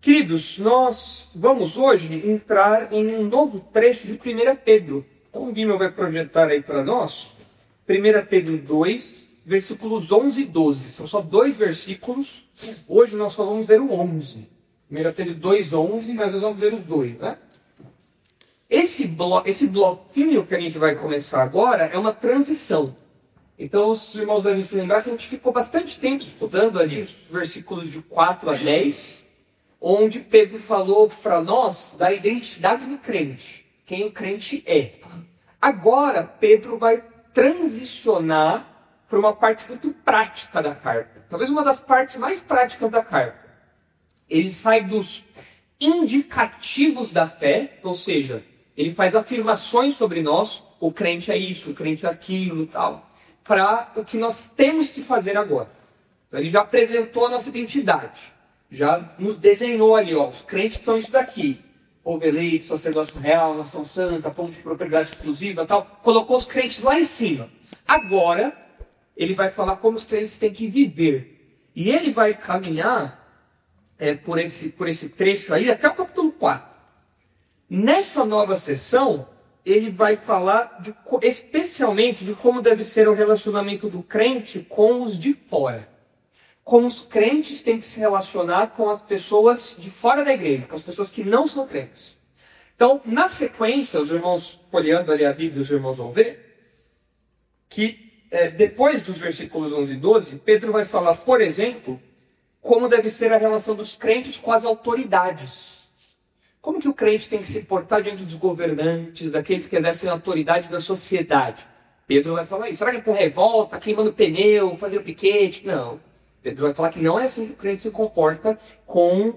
Queridos, nós vamos hoje entrar em um novo trecho de 1 Pedro. Então o Guilherme vai projetar aí para nós 1 Pedro 2, versículos 11 e 12. São só dois versículos. Hoje nós só vamos ver o 11. 1 Pedro 2, 11, mas nós vamos ver o 2, né? Esse bloquinho que a gente vai começar agora é uma transição. Então os irmãos devem se lembrar que a gente ficou bastante tempo estudando ali os versículos de 4 a 10, onde Pedro falou para nós da identidade do crente, quem o crente é. Agora Pedro vai transicionar para uma parte muito prática da carta. Talvez uma das partes mais práticas da carta. Ele sai dos indicativos da fé, ou seja, ele faz afirmações sobre nós, o crente é isso, o crente é aquilo e tal, para o que nós temos que fazer agora. Então ele já apresentou a nossa identidade, já nos desenhou ali, ó, os crentes são isso daqui, povo eleito, sacerdócio real, nação santa, ponto de propriedade exclusiva, tal, colocou os crentes lá em cima. Agora ele vai falar como os crentes têm que viver, e ele vai caminhar por esse trecho aí até o capítulo 4. Nessa nova sessão, ele vai falar especialmente de como deve ser o relacionamento do crente com os de fora. Como os crentes têm que se relacionar com as pessoas de fora da igreja, com as pessoas que não são crentes. Então, na sequência, os irmãos, folheando ali a Bíblia, os irmãos vão ver que depois dos versículos 11 e 12, Pedro vai falar, por exemplo, como deve ser a relação dos crentes com as autoridades. Como que o crente tem que se portar diante dos governantes, daqueles que exercem a autoridade da sociedade? Pedro vai falar isso. Será que é com revolta, queimando pneu, fazendo piquete? Não. Pedro vai falar que não é assim que o crente se comporta com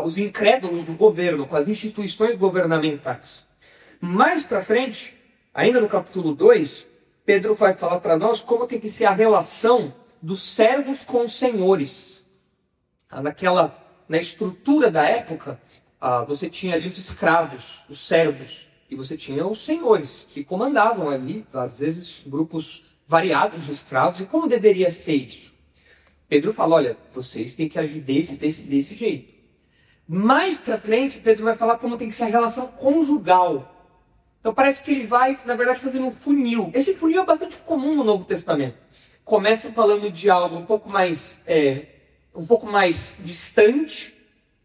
os incrédulos do governo, com as instituições governamentais. Mais para frente, ainda no capítulo 2, Pedro vai falar para nós como tem que ser a relação dos servos com os senhores. Na estrutura da época, você tinha ali os escravos, os servos, e você tinha os senhores, que comandavam ali, às vezes, grupos variados de escravos, e como deveria ser isso? Pedro fala, olha, vocês têm que agir desse jeito. Mais para frente, Pedro vai falar como tem que ser a relação conjugal. Então parece que ele vai, na verdade, fazendo um funil. Esse funil é bastante comum no Novo Testamento. Começa falando de algo um pouco mais distante,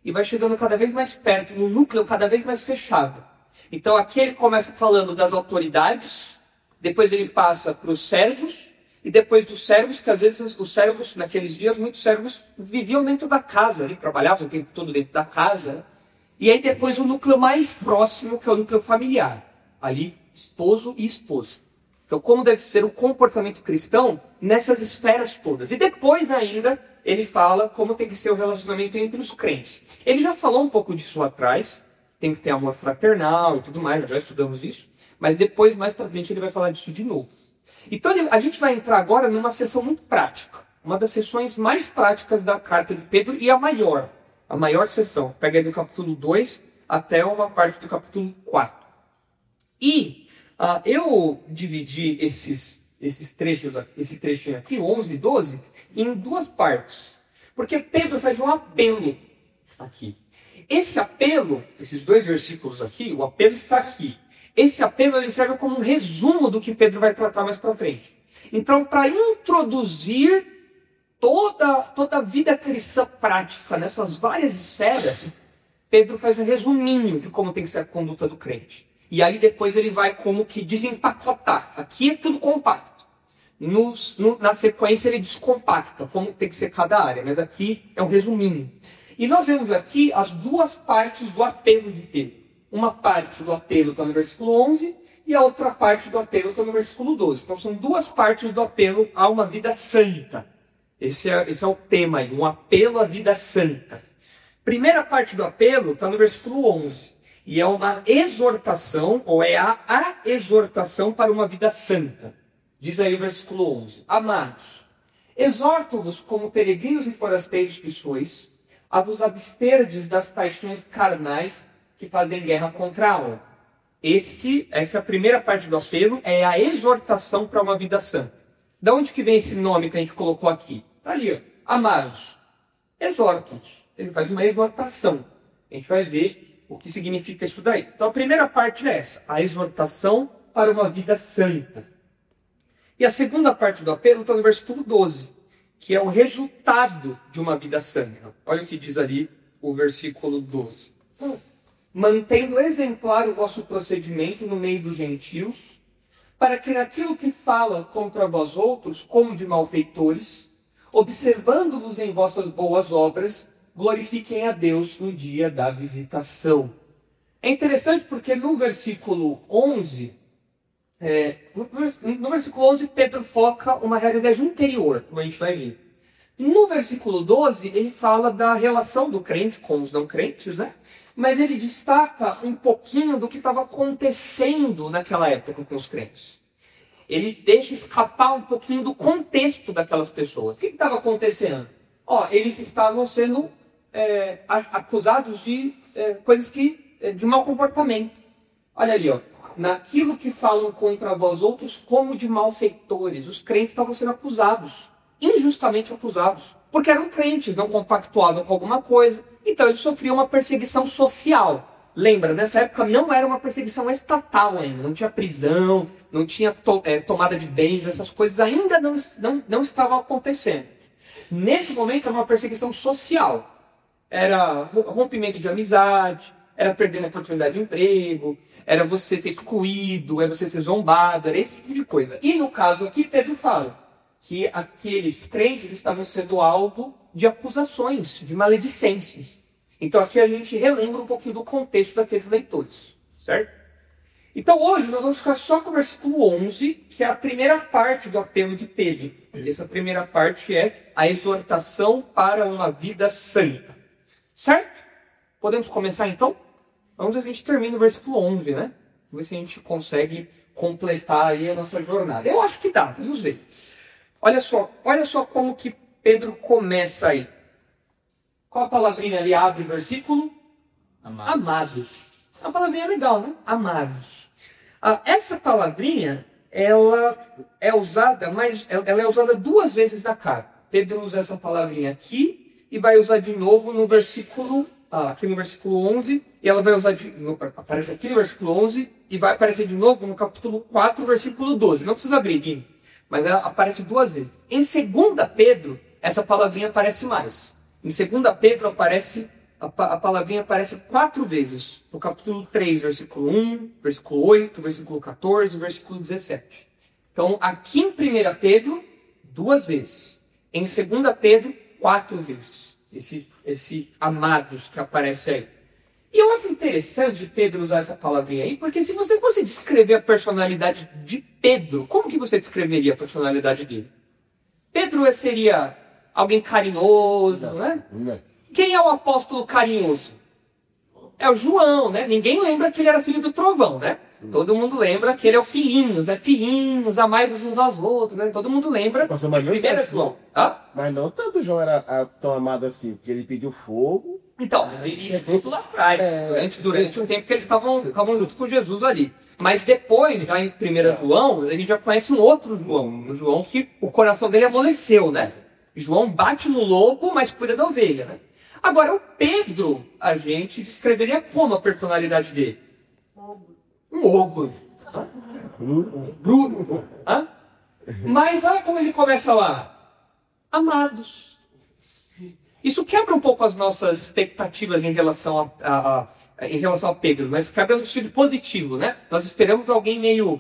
e vai chegando cada vez mais perto, no núcleo cada vez mais fechado. Então aqui ele começa falando das autoridades, depois ele passa para os servos, e depois dos servos, que às vezes os servos, naqueles dias, muitos servos viviam dentro da casa, trabalhavam o tempo todo dentro da casa. E aí depois o núcleo mais próximo, que é o núcleo familiar. Ali, esposo e esposa. Então como deve ser o comportamento cristão nessas esferas todas. E depois ainda ele fala como tem que ser o relacionamento entre os crentes. Ele já falou um pouco disso lá atrás, tem que ter amor fraternal e tudo mais, já estudamos isso, mas depois, mais pra frente, ele vai falar disso de novo. Então a gente vai entrar agora numa sessão muito prática, uma das sessões mais práticas da carta de Pedro e a maior sessão. Pega aí do capítulo 2 até uma parte do capítulo 4. E eu dividi esse trechinho aqui, 11 e 12, em duas partes. Porque Pedro faz um apelo aqui. Esse apelo, esses dois versículos aqui, o apelo está aqui. Esse apelo ele serve como um resumo do que Pedro vai tratar mais para frente. Então, para introduzir toda a vida cristã prática nessas várias esferas, Pedro faz um resuminho de como tem que ser a conduta do crente. E aí depois ele vai como que desempacotar. Aqui é tudo compacto. Na sequência ele descompacta como tem que ser cada área. Mas aqui é um resuminho. E nós vemos aqui as duas partes do apelo de Pedro. Uma parte do apelo está no versículo 11 e a outra parte do apelo está no versículo 12. Então são duas partes do apelo a uma vida santa. Esse é o tema aí, um apelo à vida santa. Primeira parte do apelo está no versículo 11. E é uma exortação, ou é a exortação para uma vida santa. Diz aí o versículo 11. Amados, exorto-vos como peregrinos e forasteiros que sois, a vos absterdes das paixões carnais que fazem guerra contra a alma. Essa primeira parte do apelo é a exortação para uma vida santa. Da onde que vem esse nome que a gente colocou aqui? Está ali, ó. Amados, exorto-vos. ele faz uma exortação. A gente vai ver o que significa isso daí. Então a primeira parte é essa, a exortação para uma vida santa. E a segunda parte do apelo está no versículo 12, que é o resultado de uma vida santa. Olha o que diz ali o versículo 12. Mantendo exemplar o vosso procedimento no meio dos gentios, para que naquilo que fala contra vós outros, como de malfeitores, observando-vos em vossas boas obras, glorifiquem a Deus no dia da visitação. É interessante porque no versículo 11, Pedro foca uma realidade interior, como a gente vai ver. No versículo 12, ele fala da relação do crente com os não crentes, né? Mas ele destaca um pouquinho do que estava acontecendo naquela época com os crentes. Ele deixa escapar um pouquinho do contexto daquelas pessoas. O que estava acontecendo? Eles estavam sendo acusados de coisas de mau comportamento. Olha ali, naquilo que falam contra vós outros como de malfeitores. Os crentes estavam sendo acusados, injustamente acusados, porque eram crentes, não compactuavam com alguma coisa, então eles sofriam uma perseguição social. Lembra, nessa época não era uma perseguição estatal ainda, não tinha prisão, não tinha tomada de bens, essas coisas ainda não estavam acontecendo. Nesse momento era uma perseguição social, era rompimento de amizade, era perder uma oportunidade de emprego, era você ser excluído, era você ser zombado, era esse tipo de coisa. E no caso aqui, Pedro fala que aqueles crentes estavam sendo alvo de acusações, de maledicências. Então aqui a gente relembra um pouquinho do contexto daqueles leitores, certo? Então hoje nós vamos ficar só com o versículo 11, que é a primeira parte do apelo de Pedro. Essa primeira parte é a exortação para uma vida santa. Certo? Podemos começar então? Vamos ver se a gente termina o versículo 11, né? Vamos ver se a gente consegue completar aí a nossa jornada. Eu acho que dá, vamos ver. Olha só como que Pedro começa aí. Qual a palavrinha ali abre o versículo? Amados. É uma palavrinha legal, né? Amados. Essa palavrinha, ela é usada duas vezes na carta. Pedro usa essa palavrinha aqui e vai usar de novo no versículo, aqui no versículo 11, e ela vai usar aparece aqui no versículo 11 e vai aparecer de novo no capítulo 4, versículo 12. Não precisa abrir, Guilherme, mas ela aparece duas vezes. Em 2 Pedro, essa palavrinha aparece mais. Em 2 Pedro a palavrinha aparece 4 vezes. No capítulo 3, versículo 1, versículo 8, versículo 14 e versículo 17. Então, aqui em 1 Pedro, 2 vezes. Em 2 Pedro, 4 vezes. Esse amados que aparece aí. E eu acho interessante Pedro usar essa palavrinha aí, porque se você fosse descrever a personalidade de Pedro, como que você descreveria a personalidade dele? Pedro seria alguém carinhoso, né? Quem é o apóstolo carinhoso? É o João, né? Ninguém lembra que ele era filho do trovão, né? Todo mundo lembra que ele é o filhinhos, né? Filhinhos, amai-vos uns aos outros, né? Todo mundo lembra. Nossa, mas não Primeiro é João. Mas não tanto João era tão amado assim, porque ele pediu fogo. Então, mas ele isso lá atrás, durante um tempo que eles estavam junto com Jesus ali. Mas depois, já em 1 João, a gente já conhece um outro João. Um João que o coração dele amoleceu, né? João bate no lobo, mas cuida da ovelha, né? Agora, o Pedro, a gente descreveria como a personalidade dele? Um ogro. Bruno. Mas olha como ele começa lá. Amados. Isso quebra um pouco as nossas expectativas em relação a Pedro, mas quebra no sentido positivo, né? Nós esperamos alguém meio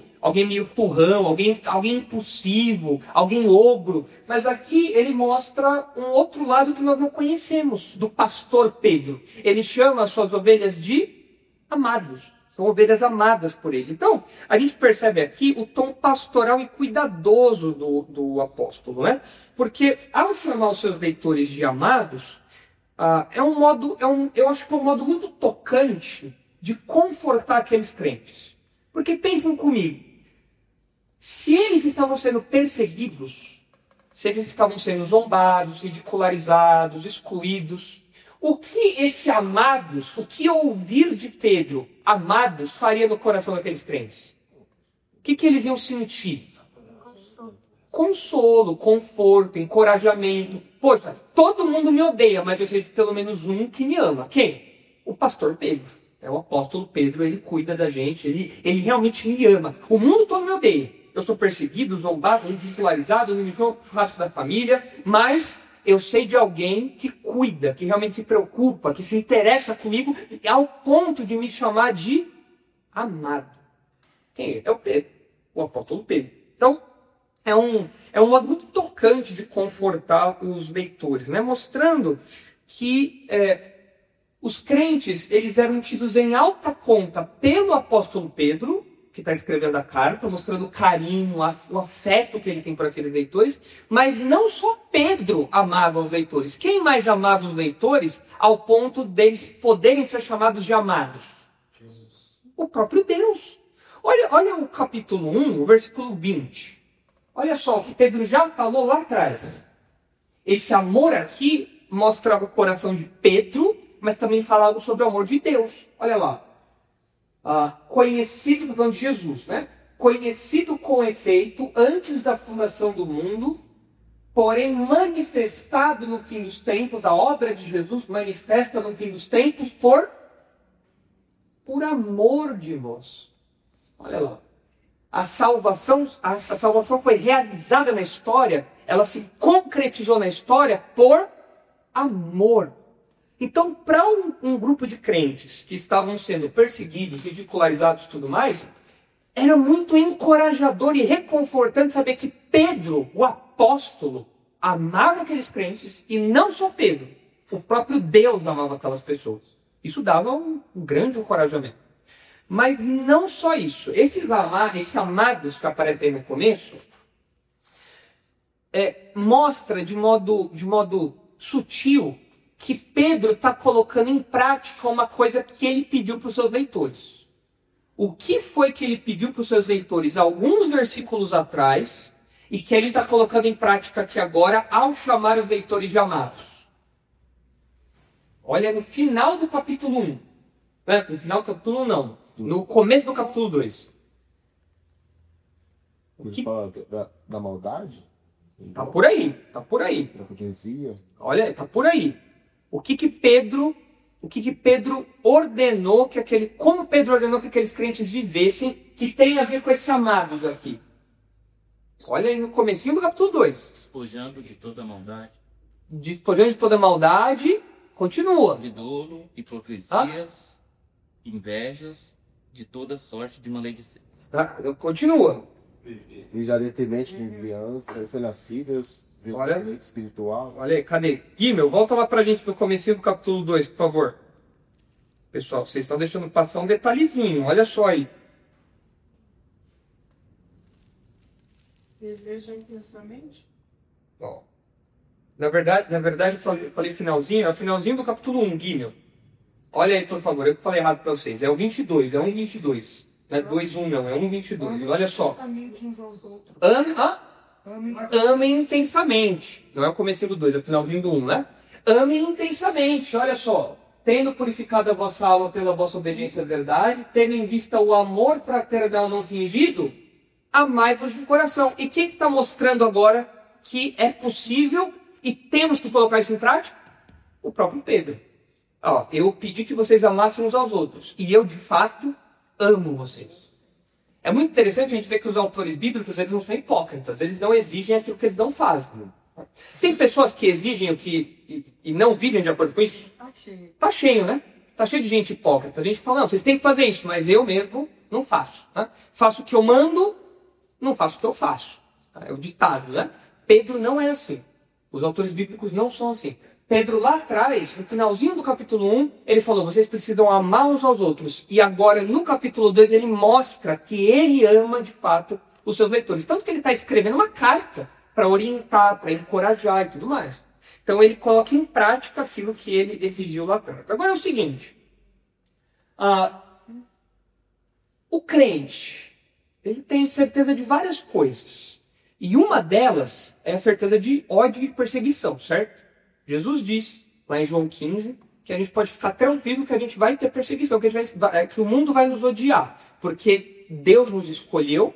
turrão, alguém impulsivo, alguém ogro. Mas aqui ele mostra um outro lado que nós não conhecemos, do pastor Pedro. Ele chama as suas ovelhas de amados. São ovelhas amadas por ele. Então, a gente percebe aqui o tom pastoral e cuidadoso do apóstolo, né? Porque ao chamar os seus leitores de amados, eu acho que é um modo muito tocante de confortar aqueles crentes. Porque pensem comigo, se eles estavam sendo perseguidos, se eles estavam sendo zombados, ridicularizados, excluídos, o que esse amados, o que ouvir de Pedro, amados, faria no coração daqueles crentes? O que eles iam sentir? consolo, conforto, encorajamento. Poxa, todo mundo me odeia, mas eu sei de pelo menos um que me ama. Quem? O pastor Pedro. É o apóstolo Pedro, ele cuida da gente, ele realmente me ama. O mundo todo me odeia. Eu sou perseguido, zombado, ridicularizado, no churrasco da família, mas eu sei de alguém que cuida, que realmente se preocupa, que se interessa comigo, ao ponto de me chamar de amado. Quem é? É o Pedro, o apóstolo Pedro. Então, é um modo muito tocante de confortar os leitores, né? Mostrando que os crentes, eles eram tidos em alta conta pelo apóstolo Pedro, que está escrevendo a carta, mostrando o carinho, o afeto que ele tem por aqueles leitores, mas não só Pedro amava os leitores. Quem mais amava os leitores ao ponto deles poderem ser chamados de amados? O próprio Deus. Olha o capítulo 1, o versículo 20. Olha só o que Pedro já falou lá atrás. Esse amor aqui mostra o coração de Pedro, mas também fala algo sobre o amor de Deus. Olha lá. Conhecido, falando de Jesus, né? Conhecido com efeito antes da fundação do mundo, porém manifestado no fim dos tempos, a obra de Jesus manifesta no fim dos tempos por amor de vós. Olha lá. A salvação foi realizada na história, ela se concretizou na história por amor. Então, para um grupo de crentes que estavam sendo perseguidos, ridicularizados e tudo mais, era muito encorajador e reconfortante saber que Pedro, o apóstolo, amava aqueles crentes, e não só Pedro, o próprio Deus amava aquelas pessoas. Isso dava um grande encorajamento. Mas não só isso. Esses amados que aparecem aí no começo, mostra de modo sutil que Pedro está colocando em prática uma coisa que ele pediu para os seus leitores. O que foi que ele pediu para os seus leitores alguns versículos atrás e que ele está colocando em prática aqui agora ao chamar os leitores de amados? Olha no final do capítulo 1. No final do capítulo 1 não. No começo do capítulo 2. Ele fala da maldade? Tá por aí, tá por aí. Da hipocrisia? Olha, tá por aí. O que Pedro ordenou como Pedro ordenou que aqueles crentes vivessem, que tem a ver com esses amados aqui. Olha aí no comecinho do capítulo 2. Despojando de toda maldade. Despojando de toda maldade, continua. De dolo, hipocrisias, invejas, de toda sorte de maledicência. Continua. E já detemente de crianças, lascívios, violento espiritual. Olha aí, cadê? Guimel, volta lá pra gente no comecinho do capítulo 2, por favor. Pessoal, vocês estão deixando passar um detalhezinho, olha só aí. Deseja intensamente? Ó, na verdade eu falei finalzinho, é o finalzinho do capítulo 1, Guimel. Olha aí, por favor, eu falei errado para vocês. É o 22, é 1:22. Não é 2:1 não, é 1:22. Olha só. Amem intensamente. Não é o comecinho do 2, é o finalzinho do 1, né? Amem intensamente, olha só. Tendo purificado a vossa alma pela vossa obediência à verdade, tendo em vista o amor fraternal não fingido, amai-vos de coração. E quem está mostrando agora que é possível e temos que colocar isso em prática? O próprio Pedro. Ó, eu pedi que vocês amassem uns aos outros. E eu, de fato, amo vocês. É muito interessante a gente ver que os autores bíblicos, eles não são hipócritas. Eles não exigem aquilo que eles não fazem. Tem pessoas que exigem o que e não vivem de acordo com isso? Tá cheio, né? Tá cheio de gente hipócrita. A gente fala, não, vocês têm que fazer isso, mas eu mesmo não faço. Né? Faço o que eu mando, não faço o que eu faço. É o ditado, né? Pedro não é assim. Os autores bíblicos não são assim. Pedro lá atrás, no finalzinho do capítulo 1, ele falou, vocês precisam amar uns aos outros. E agora, no capítulo 2, ele mostra que ele ama, de fato, os seus leitores. Tanto que ele está escrevendo uma carta para orientar, para encorajar e tudo mais. Então, ele coloca em prática aquilo que ele exigiu lá atrás. Agora é o seguinte. O crente, ele tem certeza de várias coisas. E uma delas é a certeza de ódio e perseguição, certo? Jesus disse, lá em João 15, que a gente pode ficar tranquilo que a gente vai ter perseguição, que o mundo vai nos odiar. Porque Deus nos escolheu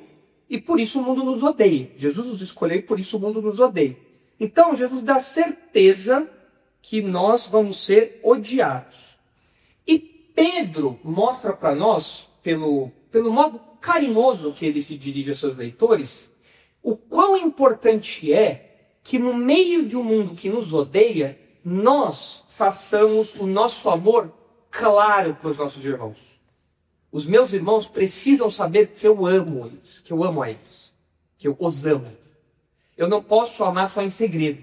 e por isso o mundo nos odeia. Jesus nos escolheu e por isso o mundo nos odeia. Então, Jesus dá certeza que nós vamos ser odiados. E Pedro mostra para nós, pelo modo carinhoso que ele se dirige aos seus leitores, o quão importante é que no meio de um mundo que nos odeia, nós façamos o nosso amor claro para os nossos irmãos. Os meus irmãos precisam saber que eu amo eles, que eu amo a eles, que eu os amo. Eu não posso amar só em segredo,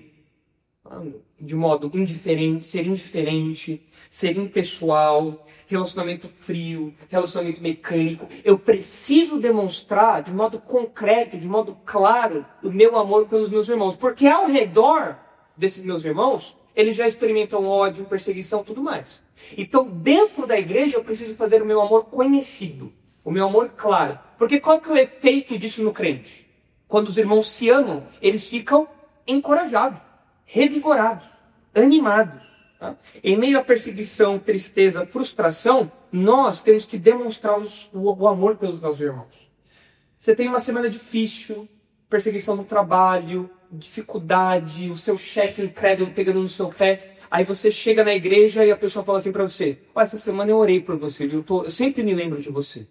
de modo indiferente, ser impessoal, relacionamento frio, relacionamento mecânico. Eu preciso demonstrar de modo concreto, de modo claro, o meu amor pelos meus irmãos, porque ao redor desses meus irmãos, eles já experimentam ódio, perseguição, tudo mais. Então, dentro da igreja, eu preciso fazer o meu amor conhecido, o meu amor claro. Porque qual que é o efeito disso no crente? Quando os irmãos se amam, eles ficam encorajados, revigorados, animados. Tá? Em meio à perseguição, tristeza, frustração, nós temos que demonstrar o amor pelos nossos irmãos. Você tem uma semana difícil, perseguição no trabalho, dificuldade, o seu cheque incrédulo pegando no seu pé. Aí você chega na igreja e a pessoa fala assim para você: essa semana eu orei por você, eu sempre me lembro de você.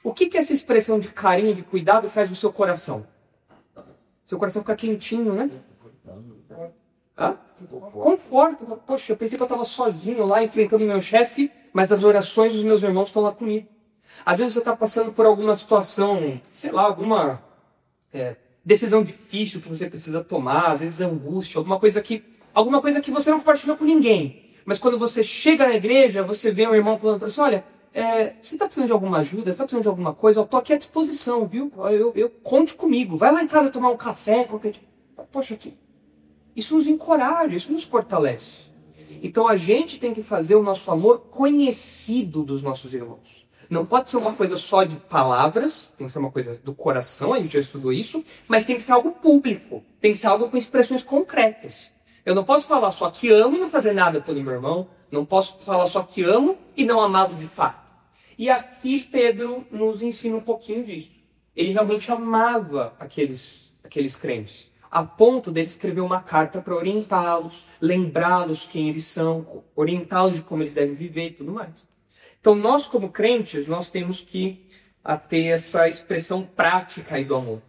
O que essa expressão de carinho, de cuidado faz no seu coração? Seu coração fica quentinho, né? Conforto. Poxa, eu pensei que eu estava sozinho lá enfrentando o meu chefe, mas as orações dos meus irmãos estão lá comigo. Às vezes você está passando por alguma situação, sei lá, alguma decisão difícil que você precisa tomar, às vezes angústia, alguma coisa que você não compartilhou com ninguém. Mas quando você chega na igreja, você vê um irmão falando para você: olha, você está precisando de alguma ajuda, você está precisando de alguma coisa, eu estou aqui à disposição, viu? Eu conte comigo, vai lá em casa tomar um café, qualquer dia. Poxa, isso nos encoraja, isso nos fortalece. Então a gente tem que fazer o nosso amor conhecido dos nossos irmãos. Não pode ser uma coisa só de palavras, tem que ser uma coisa do coração, a gente já estudou isso, mas tem que ser algo público, tem que ser algo com expressões concretas. Eu não posso falar só que amo e não fazer nada pelo meu irmão, não posso falar só que amo e não amá-lo de fato. E aqui Pedro nos ensina um pouquinho disso. Ele realmente amava aqueles crentes, a ponto dele escrever uma carta para orientá-los, lembrá-los quem eles são, orientá-los de como eles devem viver e tudo mais. Então nós, como crentes, nós temos que ter essa expressão prática aí do amor.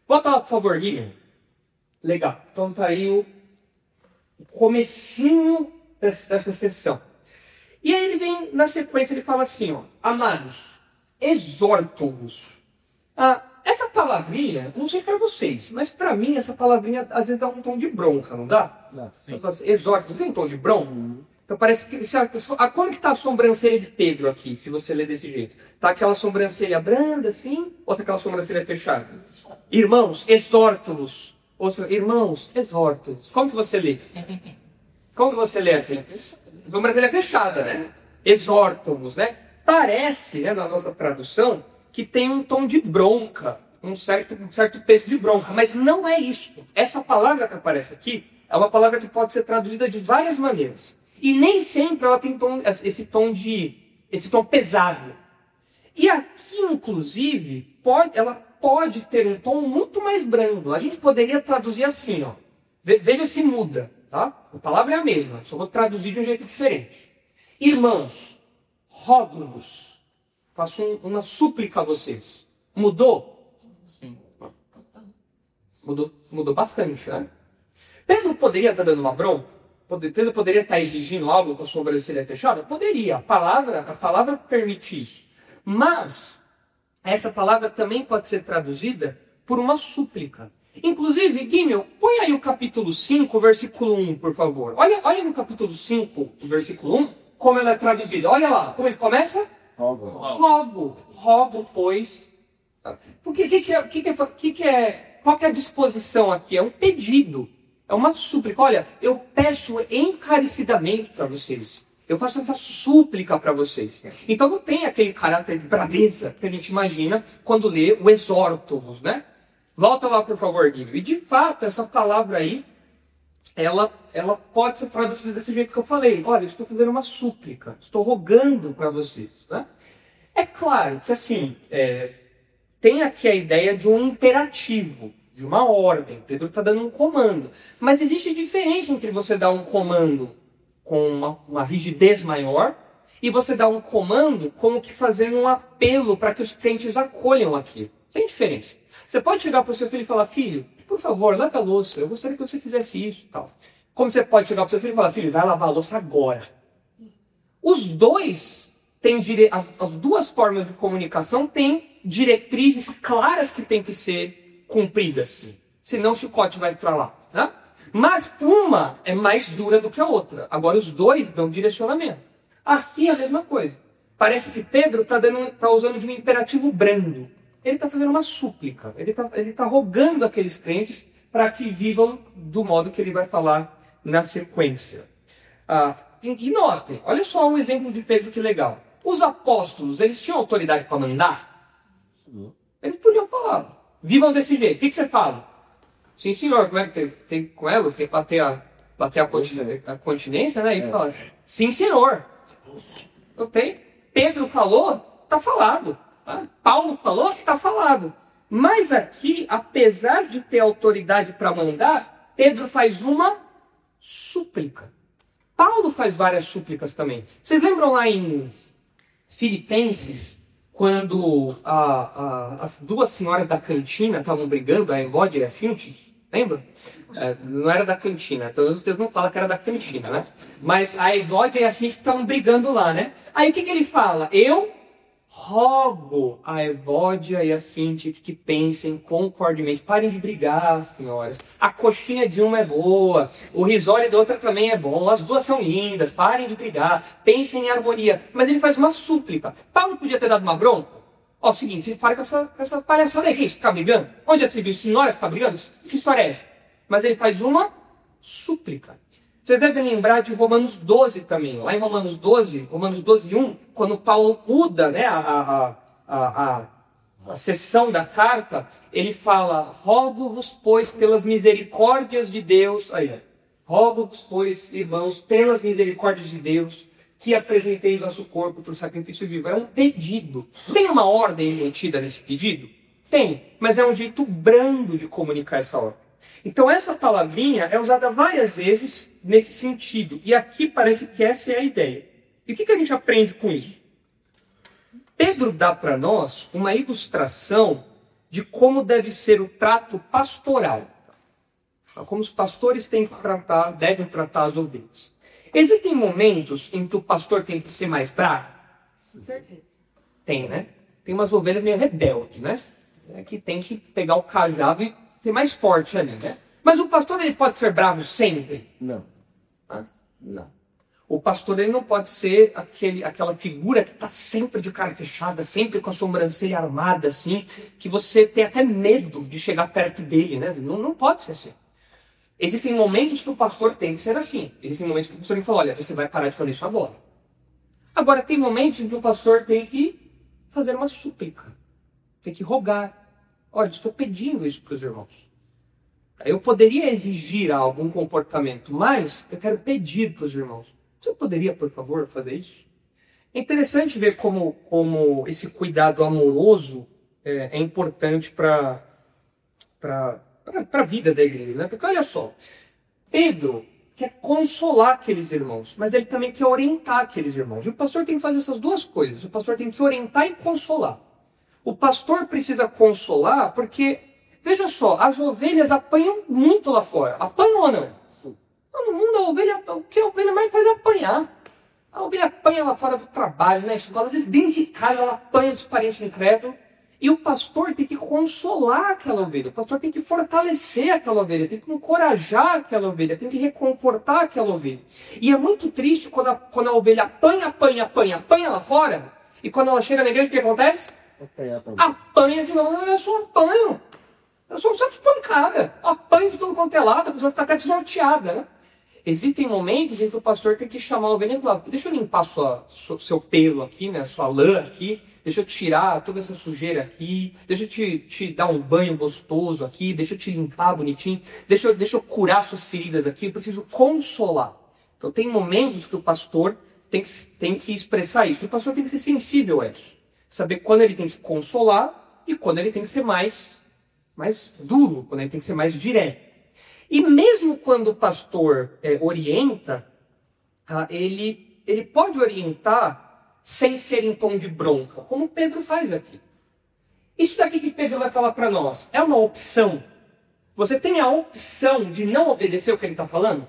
Bota lá, por favor, Guilherme. Legal. Então tá aí o comecinho dessa sessão. E aí ele vem, na sequência, ele fala assim, amados, exorto-vos. Essa palavrinha, não sei para vocês, mas para mim essa palavrinha às vezes dá um tom de bronca, não dá? Sim. Exorto, não tem um tom de bronca? Então parece que... como que está a sobrancelha de Pedro aqui, se você ler desse jeito? Está aquela sobrancelha branda assim, ou está aquela sobrancelha fechada? Irmãos, exorto-vos. Irmãos, exorto-vos. Como que você lê? Como que você lê assim? Sobrancelha fechada, né? Exorto-vos, né? Parece, né, na nossa tradução, que tem um tom de bronca, um certo peso de bronca, mas não é isso. Essa palavra que aparece aqui é uma palavra que pode ser traduzida de várias maneiras. E nem sempre ela tem esse tom pesado. E aqui, inclusive, ela pode ter um tom muito mais brando. A gente poderia traduzir assim, veja se muda, tá? A palavra é a mesma, só vou traduzir de um jeito diferente. Irmãos, rogo-vos, faço uma súplica a vocês. Mudou? Sim. Mudou bastante, né? Pedro poderia estar dando uma bronca? Pedro poderia estar exigindo algo com a sobrancelha fechada? Poderia. A palavra permite isso. Mas essa palavra também pode ser traduzida por uma súplica. Inclusive, Guimel, põe aí o capítulo 5, versículo 1, por favor. Olha no capítulo 5, versículo 1, como ela é traduzida. Olha lá, como ele começa? Rogo, pois. Porque qual que é a disposição aqui? É um pedido. É uma súplica. Olha, eu peço encarecidamente para vocês. Eu faço essa súplica para vocês. Então não tem aquele caráter de braveza que a gente imagina quando lê o exorto-vos, né? Volta lá, por favor, Guilherme. E de fato, essa palavra aí, ela pode ser traduzida desse jeito que eu falei. Olha, eu estou fazendo uma súplica. Estou rogando para vocês, né? É claro que assim, tem aqui a ideia de um imperativo, de uma ordem. Pedro está dando um comando. Mas existe diferença entre você dar um comando com uma rigidez maior e você dar um comando como que fazendo um apelo para que os crentes acolham aquilo. Tem diferença. Você pode chegar para o seu filho e falar, filho, por favor, lava a louça, eu gostaria que você fizesse isso e tal. Como você pode chegar para o seu filho e falar, filho, vai lavar a louça agora. Os dois têm as duas formas de comunicação têm diretrizes claras que têm que ser cumpridas. Senão o chicote vai estralar. Né? Mas uma é mais dura do que a outra. Agora os dois dão direcionamento. Aqui é a mesma coisa. Parece que Pedro está usando de um imperativo brando. Ele está fazendo uma súplica. Ele tá rogando aqueles crentes para que vivam do modo que ele vai falar na sequência. E notem, olha só um exemplo de Pedro que legal. Os apóstolos, eles tinham autoridade para mandar? Sim. Eles podiam falar. Vivam desse jeito. O que você fala? Sim, senhor. Como é que tem com ela? Tem que bater a continência, né? E fala assim, sim, senhor. Ok? Pedro falou, tá falado. Paulo falou, tá falado. Mas aqui, apesar de ter autoridade para mandar, Pedro faz uma súplica. Paulo faz várias súplicas também. Vocês lembram lá em Filipenses, quando as duas senhoras da cantina estavam brigando, a Evódia e a Sinti? Lembra? Não era da cantina, então vocês não falam que era da cantina, né? Mas a Evódia e a Sinti estavam brigando lá, né? Aí o que ele fala? Eu rogo a Evódia e a Sinti que pensem concordemente. Parem de brigar, senhoras. A coxinha de uma é boa, o risole da outra também é bom, as duas são lindas, parem de brigar, pensem em harmonia. Mas ele faz uma súplica. Paulo podia ter dado uma bronca. Ó, seguinte, vocês parem com essa palhaçada aí, que é isso? Ficar brigando? Onde já se viu senhora ficar brigando? Que história é essa? Mas ele faz uma súplica. Vocês devem lembrar de Romanos 12 também. Lá em Romanos 12, 1, quando Paulo muda, né, a seção da carta, ele fala, rogo-vos, pois, pelas misericórdias de Deus, rogo-vos, pois, irmãos, pelas misericórdias de Deus, que apresenteis nosso corpo para o sacrifício vivo. É um pedido. Tem uma ordem emitida nesse pedido? Tem, mas é um jeito brando de comunicar essa ordem. Então essa palavrinha é usada várias vezes nesse sentido. E aqui parece que essa é a ideia. E o que a gente aprende com isso? Devem dá para nós uma ilustração de como deve ser o trato pastoral. Como os pastores devem tratar as ovelhas. Existem momentos em que o pastor tem que ser mais bravo? Com certeza. Tem, né? Tem umas ovelhas meio rebeldes, né? Que tem que pegar o cajado e ser mais forte ali, né? Mas o pastor, ele pode ser bravo sempre? Não. Não. O pastor, ele não pode ser aquela figura que está sempre de cara fechada, sempre com a sobrancelha armada, assim, que você tem até medo de chegar perto dele, né? Não pode ser assim. Existem momentos que o pastor tem que ser assim. Existem momentos que o pastor tem que falar, olha, você vai parar de fazer isso agora. Agora, tem momentos em que o pastor tem que fazer uma súplica. Tem que rogar. Olha, estou pedindo isso para os irmãos. Eu poderia exigir algum comportamento, mas eu quero pedir para os irmãos. Você poderia, por favor, fazer isso? É interessante ver como esse cuidado amoroso é importante para a vida da igreja, né? Porque olha só, Pedro quer consolar aqueles irmãos, mas ele também quer orientar aqueles irmãos. E o pastor tem que fazer essas duas coisas. O pastor tem que orientar e consolar. O pastor precisa consolar porque, veja só, as ovelhas apanham muito lá fora. Apanham ou não? Sim. No mundo, o que a ovelha mais faz é apanhar. A ovelha apanha lá fora do trabalho, na escola, às vezes dentro de casa ela apanha dos parentes incrédulos. E o pastor tem que consolar aquela ovelha. O pastor tem que fortalecer aquela ovelha, tem que encorajar aquela ovelha, tem que reconfortar aquela ovelha. E é muito triste quando a ovelha apanha lá fora. E quando ela chega na igreja, o que acontece? Apanha de novo. Eu só apanho. Eu sou um saco de pancada. Apanho de todo quanto é lado, a pessoa fica até desnorteada, né? Existem momentos em que o pastor tem que chamar a ovelha e falar, deixa eu limpar seu pelo aqui, né? Sua lã aqui. Deixa eu tirar toda essa sujeira aqui. Deixa eu te dar um banho gostoso aqui. Deixa eu te limpar bonitinho. Deixa eu curar suas feridas aqui. Eu preciso consolar. Então tem momentos que o pastor tem que expressar isso. O pastor tem que ser sensível a isso. Saber quando ele tem que consolar e quando ele tem que ser mais duro, quando ele tem que ser mais direto. E mesmo quando o pastor orienta, ele pode orientar sem ser em tom de bronca, como Pedro faz aqui. Isso daqui que Pedro vai falar para nós é uma opção. Você tem a opção de não obedecer o que ele está falando?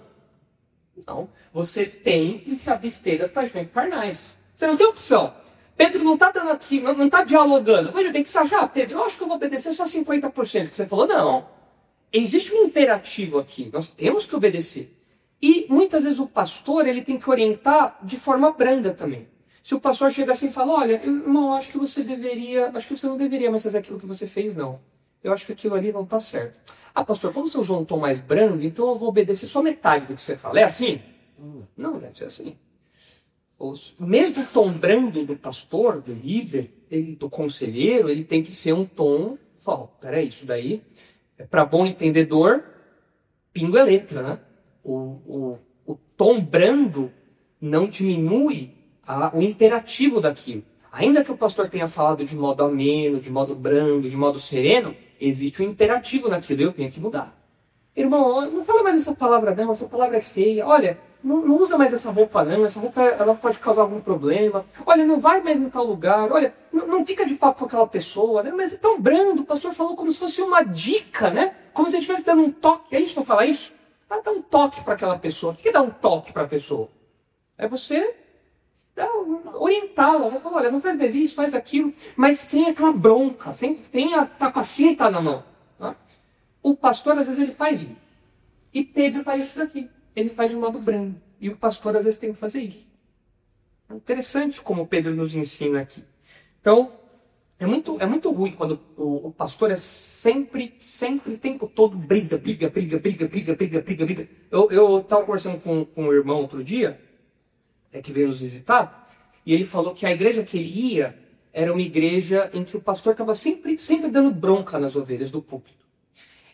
Não. Você tem que se abster das paixões carnais. Você não tem opção. Pedro não está dando aqui, não está dialogando. Veja bem, que você acha, Pedro, eu acho que eu vou obedecer só 50% que você falou. Não. Existe um imperativo aqui. Nós temos que obedecer. E muitas vezes o pastor ele tem que orientar de forma branda também. Se o pastor chega assim e fala, olha, irmão, acho que você não deveria mais fazer aquilo que você fez, não. Eu acho que aquilo ali não está certo. Ah, pastor, como você usou um tom mais brando, então eu vou obedecer só metade do que você fala. É assim? Não deve ser assim. Mesmo o tom brando do pastor, do líder, do conselheiro, ele tem que ser um tom, peraí, isso daí é para bom entendedor, pingo é letra, né? O tom brando não diminui o imperativo daquilo. Ainda que o pastor tenha falado de modo ameno, de modo brando, de modo sereno, existe um imperativo naquilo, eu tenho que mudar. Irmão, não fala mais essa palavra não, essa palavra é feia. Olha, não usa mais essa roupa não, essa roupa ela pode causar algum problema. Olha, não vai mais em tal lugar. Olha, não fica de papo com aquela pessoa, né? Mas é tão brando, o pastor falou como se fosse uma dica, né? Como se ele estivesse dando um toque. A gente não fala isso? Vai dar um toque para aquela pessoa. O que é dar um toque para a pessoa? É você orientá-la, né? Falar, olha, não faz mais isso, faz aquilo, mas sem aquela bronca, sem tá com a cinta na mão. Tá? O pastor, às vezes, ele faz isso. E Pedro faz isso daqui. Ele faz de um modo brando. E o pastor, às vezes, tem que fazer isso. É interessante como Pedro nos ensina aqui. Então, é muito ruim quando o pastor é sempre, o tempo todo, briga. Eu estava conversando com um irmão outro dia, que veio nos visitar, e ele falou que a igreja que ele ia era uma igreja em que o pastor estava sempre dando bronca nas ovelhas do púlpito.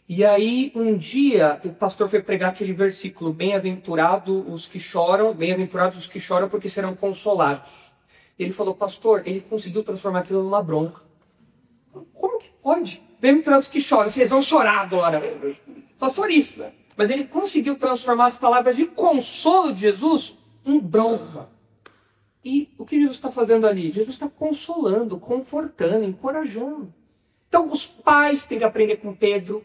E aí, um dia, o pastor foi pregar aquele versículo, bem-aventurados os que choram porque serão consolados. Ele falou, pastor, ele conseguiu transformar aquilo numa bronca. Como que pode? Bem-aventurados os que choram, vocês vão chorar agora. Só for isso, né? Mas ele conseguiu transformar as palavras de consolo de Jesus em bronca. E o que Jesus está fazendo ali? Jesus está consolando, confortando, encorajando. Então, os pais têm que aprender com Pedro.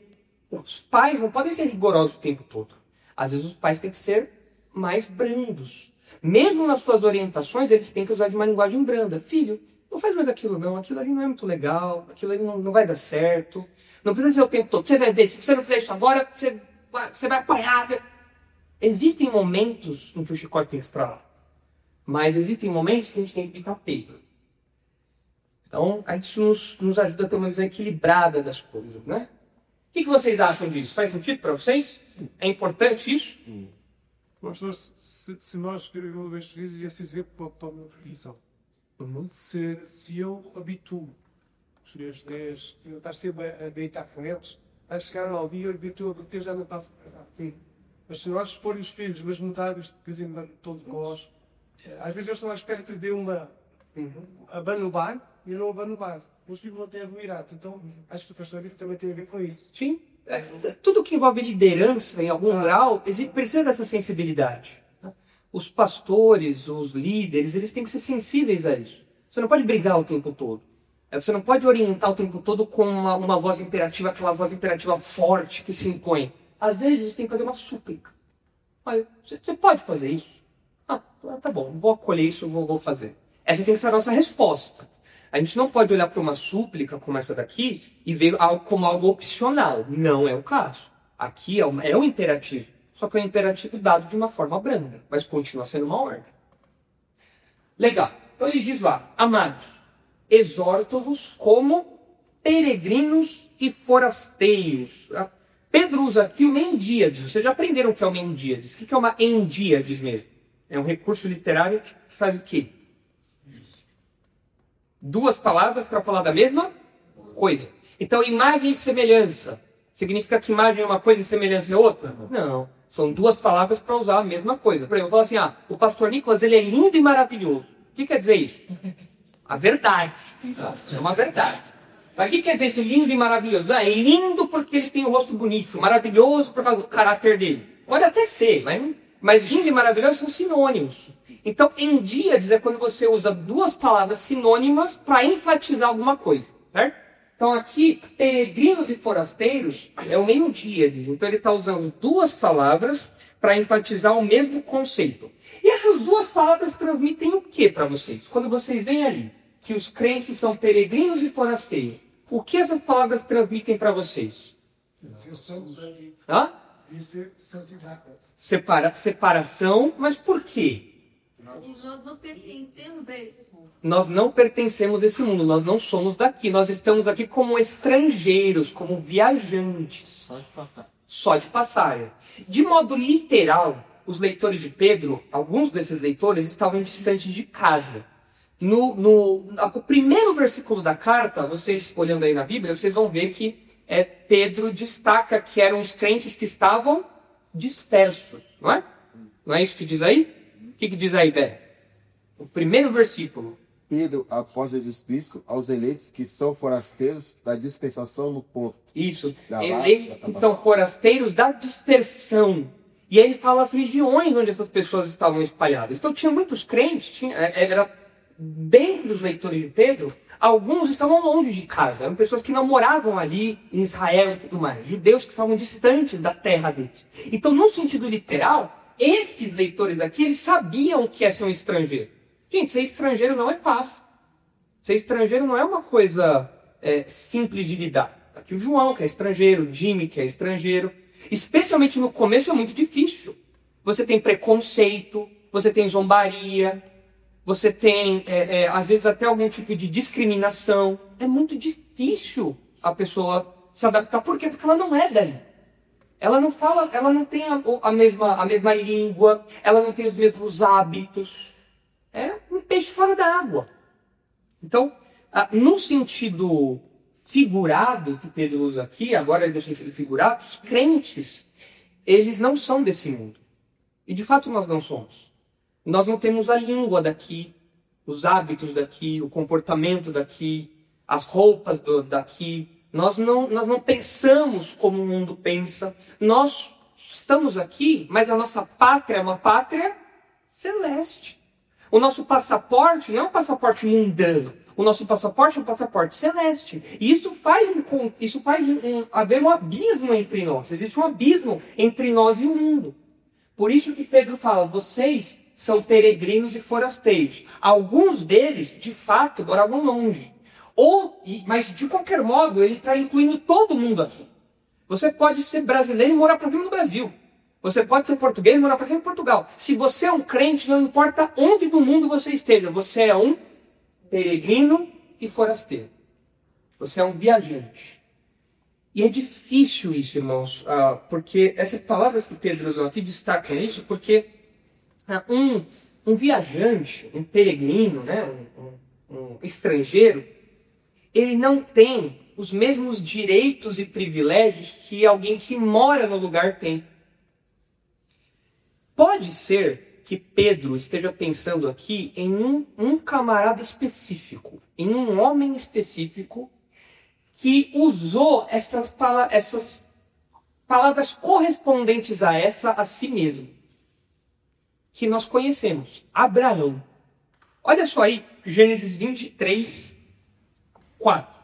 Os pais não podem ser rigorosos o tempo todo. Às vezes os pais têm que ser mais brandos. Mesmo nas suas orientações, eles têm que usar de uma linguagem branda. Filho, não faz mais aquilo não, aquilo ali não é muito legal, aquilo ali não vai dar certo. Não precisa ser o tempo todo. Você vai ver, se você não fizer isso agora, você vai apanhar. Existem momentos em que o chicote tem que estralar. Mas existem momentos que a gente tem que pintar Pedro. Então, a gente nos ajuda a ter uma visão equilibrada das coisas, né? O que vocês acham disso? Faz sentido para vocês? Sim. É importante isso? Pastor, se nós queremos vezes esse exemplo pode tomar uma visão. Se eu habituo os meus 10, eu estar sempre a deitar com eles, vai chegar ao dia que eu já não passo para aqui. Mas se nós expor os filhos, mas mudar este casamento todo de nós, às vezes eu estou à espera que lhe dê uma abanubar e não abanubar. Os filhos vão ter admirado. Então, acho que o pastor também tem a ver com isso. Sim. Tudo que envolve liderança, em algum grau, precisa dessa sensibilidade. Os pastores, os líderes, eles têm que ser sensíveis a isso. Você não pode brigar o tempo todo. Você não pode orientar o tempo todo com uma voz imperativa, aquela voz imperativa forte que se impõe. Às vezes, tem que fazer uma súplica. Olha, você pode fazer isso? Tá bom, vou acolher isso, vou fazer. Essa tem que ser a nossa resposta. A gente não pode olhar para uma súplica como essa daqui e ver como algo opcional. Não é o caso. Aqui é um imperativo. Só que é um imperativo dado de uma forma branda. Mas continua sendo uma ordem. Legal. Então ele diz lá, amados, exorto-vos como peregrinos e forasteiros. Pedro usa aqui o mendíades. Vocês já aprenderam o que é o mendíades. O que é uma endíades mesmo? É um recurso literário que faz o quê? Duas palavras para falar da mesma coisa. Então, imagem e semelhança. Significa que imagem é uma coisa e semelhança é outra? Não. São duas palavras para usar a mesma coisa. Por exemplo, eu falo assim, o pastor Nicolas, ele é lindo e maravilhoso. O que quer dizer isso? A verdade. É uma verdade. Mas o que quer dizer isso lindo e maravilhoso? É lindo porque ele tem um rosto bonito, maravilhoso por causa do caráter dele. Pode até ser, mas lindo e maravilhoso são sinônimos. Então, endíades é quando você usa duas palavras sinônimas para enfatizar alguma coisa, certo? Então aqui, peregrinos e forasteiros é o mesmo díades. Então ele está usando duas palavras para enfatizar o mesmo conceito. E essas duas palavras transmitem o que para vocês? Quando vocês veem ali que os crentes são peregrinos e forasteiros, o que essas palavras transmitem para vocês? Hã? Separação, mas por quê? Nós não pertencemos a esse mundo. Nós não pertencemos a esse mundo, nós não somos daqui. Nós estamos aqui como estrangeiros, como viajantes. Só de passar. Só de passagem. De modo literal, os leitores de Pedro, alguns desses leitores, estavam distantes de casa. No primeiro versículo da carta, vocês olhando aí na Bíblia, vocês vão ver que Pedro destaca que eram os crentes que estavam dispersos, não é? Não é isso que diz aí? O que diz aí, Bé? O primeiro versículo. Pedro, apóstolo de Cristo, aos eleitos que são forasteiros da dispersação no ponto. Isso, Galácia, eleitos que são forasteiros da dispersão. E aí ele fala as regiões onde essas pessoas estavam espalhadas. Então tinha muitos crentes, era dentre os leitores de Pedro, alguns estavam longe de casa. Eram pessoas que não moravam ali em Israel e tudo mais. Judeus que estavam distantes da terra deles. Então, no sentido literal, esses leitores aqui, eles sabiam o que é ser um estrangeiro. Gente, ser estrangeiro não é fácil. Ser estrangeiro não é uma coisa simples de lidar. Aqui o João, que é estrangeiro, o Jimmy, que é estrangeiro. Especialmente no começo é muito difícil. Você tem preconceito, você tem zombaria, você tem, às vezes, até algum tipo de discriminação. É muito difícil a pessoa se adaptar. Por quê? Porque ela não é dali. Ela não fala, ela não tem a mesma língua, ela não tem os mesmos hábitos. É um peixe fora da água. Então, no sentido figurado que Pedro usa aqui, agora no sentido figurado, os crentes, eles não são desse mundo. E de fato nós não somos. Nós não temos a língua daqui, os hábitos daqui, o comportamento daqui, as roupas daqui. Nós não pensamos como o mundo pensa. Nós estamos aqui, mas a nossa pátria é uma pátria celeste. O nosso passaporte não é um passaporte mundano. O nosso passaporte é um passaporte celeste. E isso faz haver um abismo entre nós. Existe um abismo entre nós e o mundo. Por isso que Pedro fala, vocês são peregrinos e forasteiros. Alguns deles, de fato, moravam longe. Mas, de qualquer modo, ele está incluindo todo mundo aqui. Você pode ser brasileiro e morar para cima no Brasil. Você pode ser português e morar para cima em Portugal. Se você é um crente, não importa onde do mundo você esteja, você é um peregrino e forasteiro. Você é um viajante. E é difícil isso, irmãos, porque essas palavras que Pedro usou aqui destacam isso, porque um viajante, um peregrino, né, um estrangeiro, ele não tem os mesmos direitos e privilégios que alguém que mora no lugar tem. Pode ser que Pedro esteja pensando aqui em um camarada específico, em um homem específico que usou essas palavras correspondentes a si mesmo, que nós conhecemos. Abraão. Olha só aí, Gênesis 23, 4.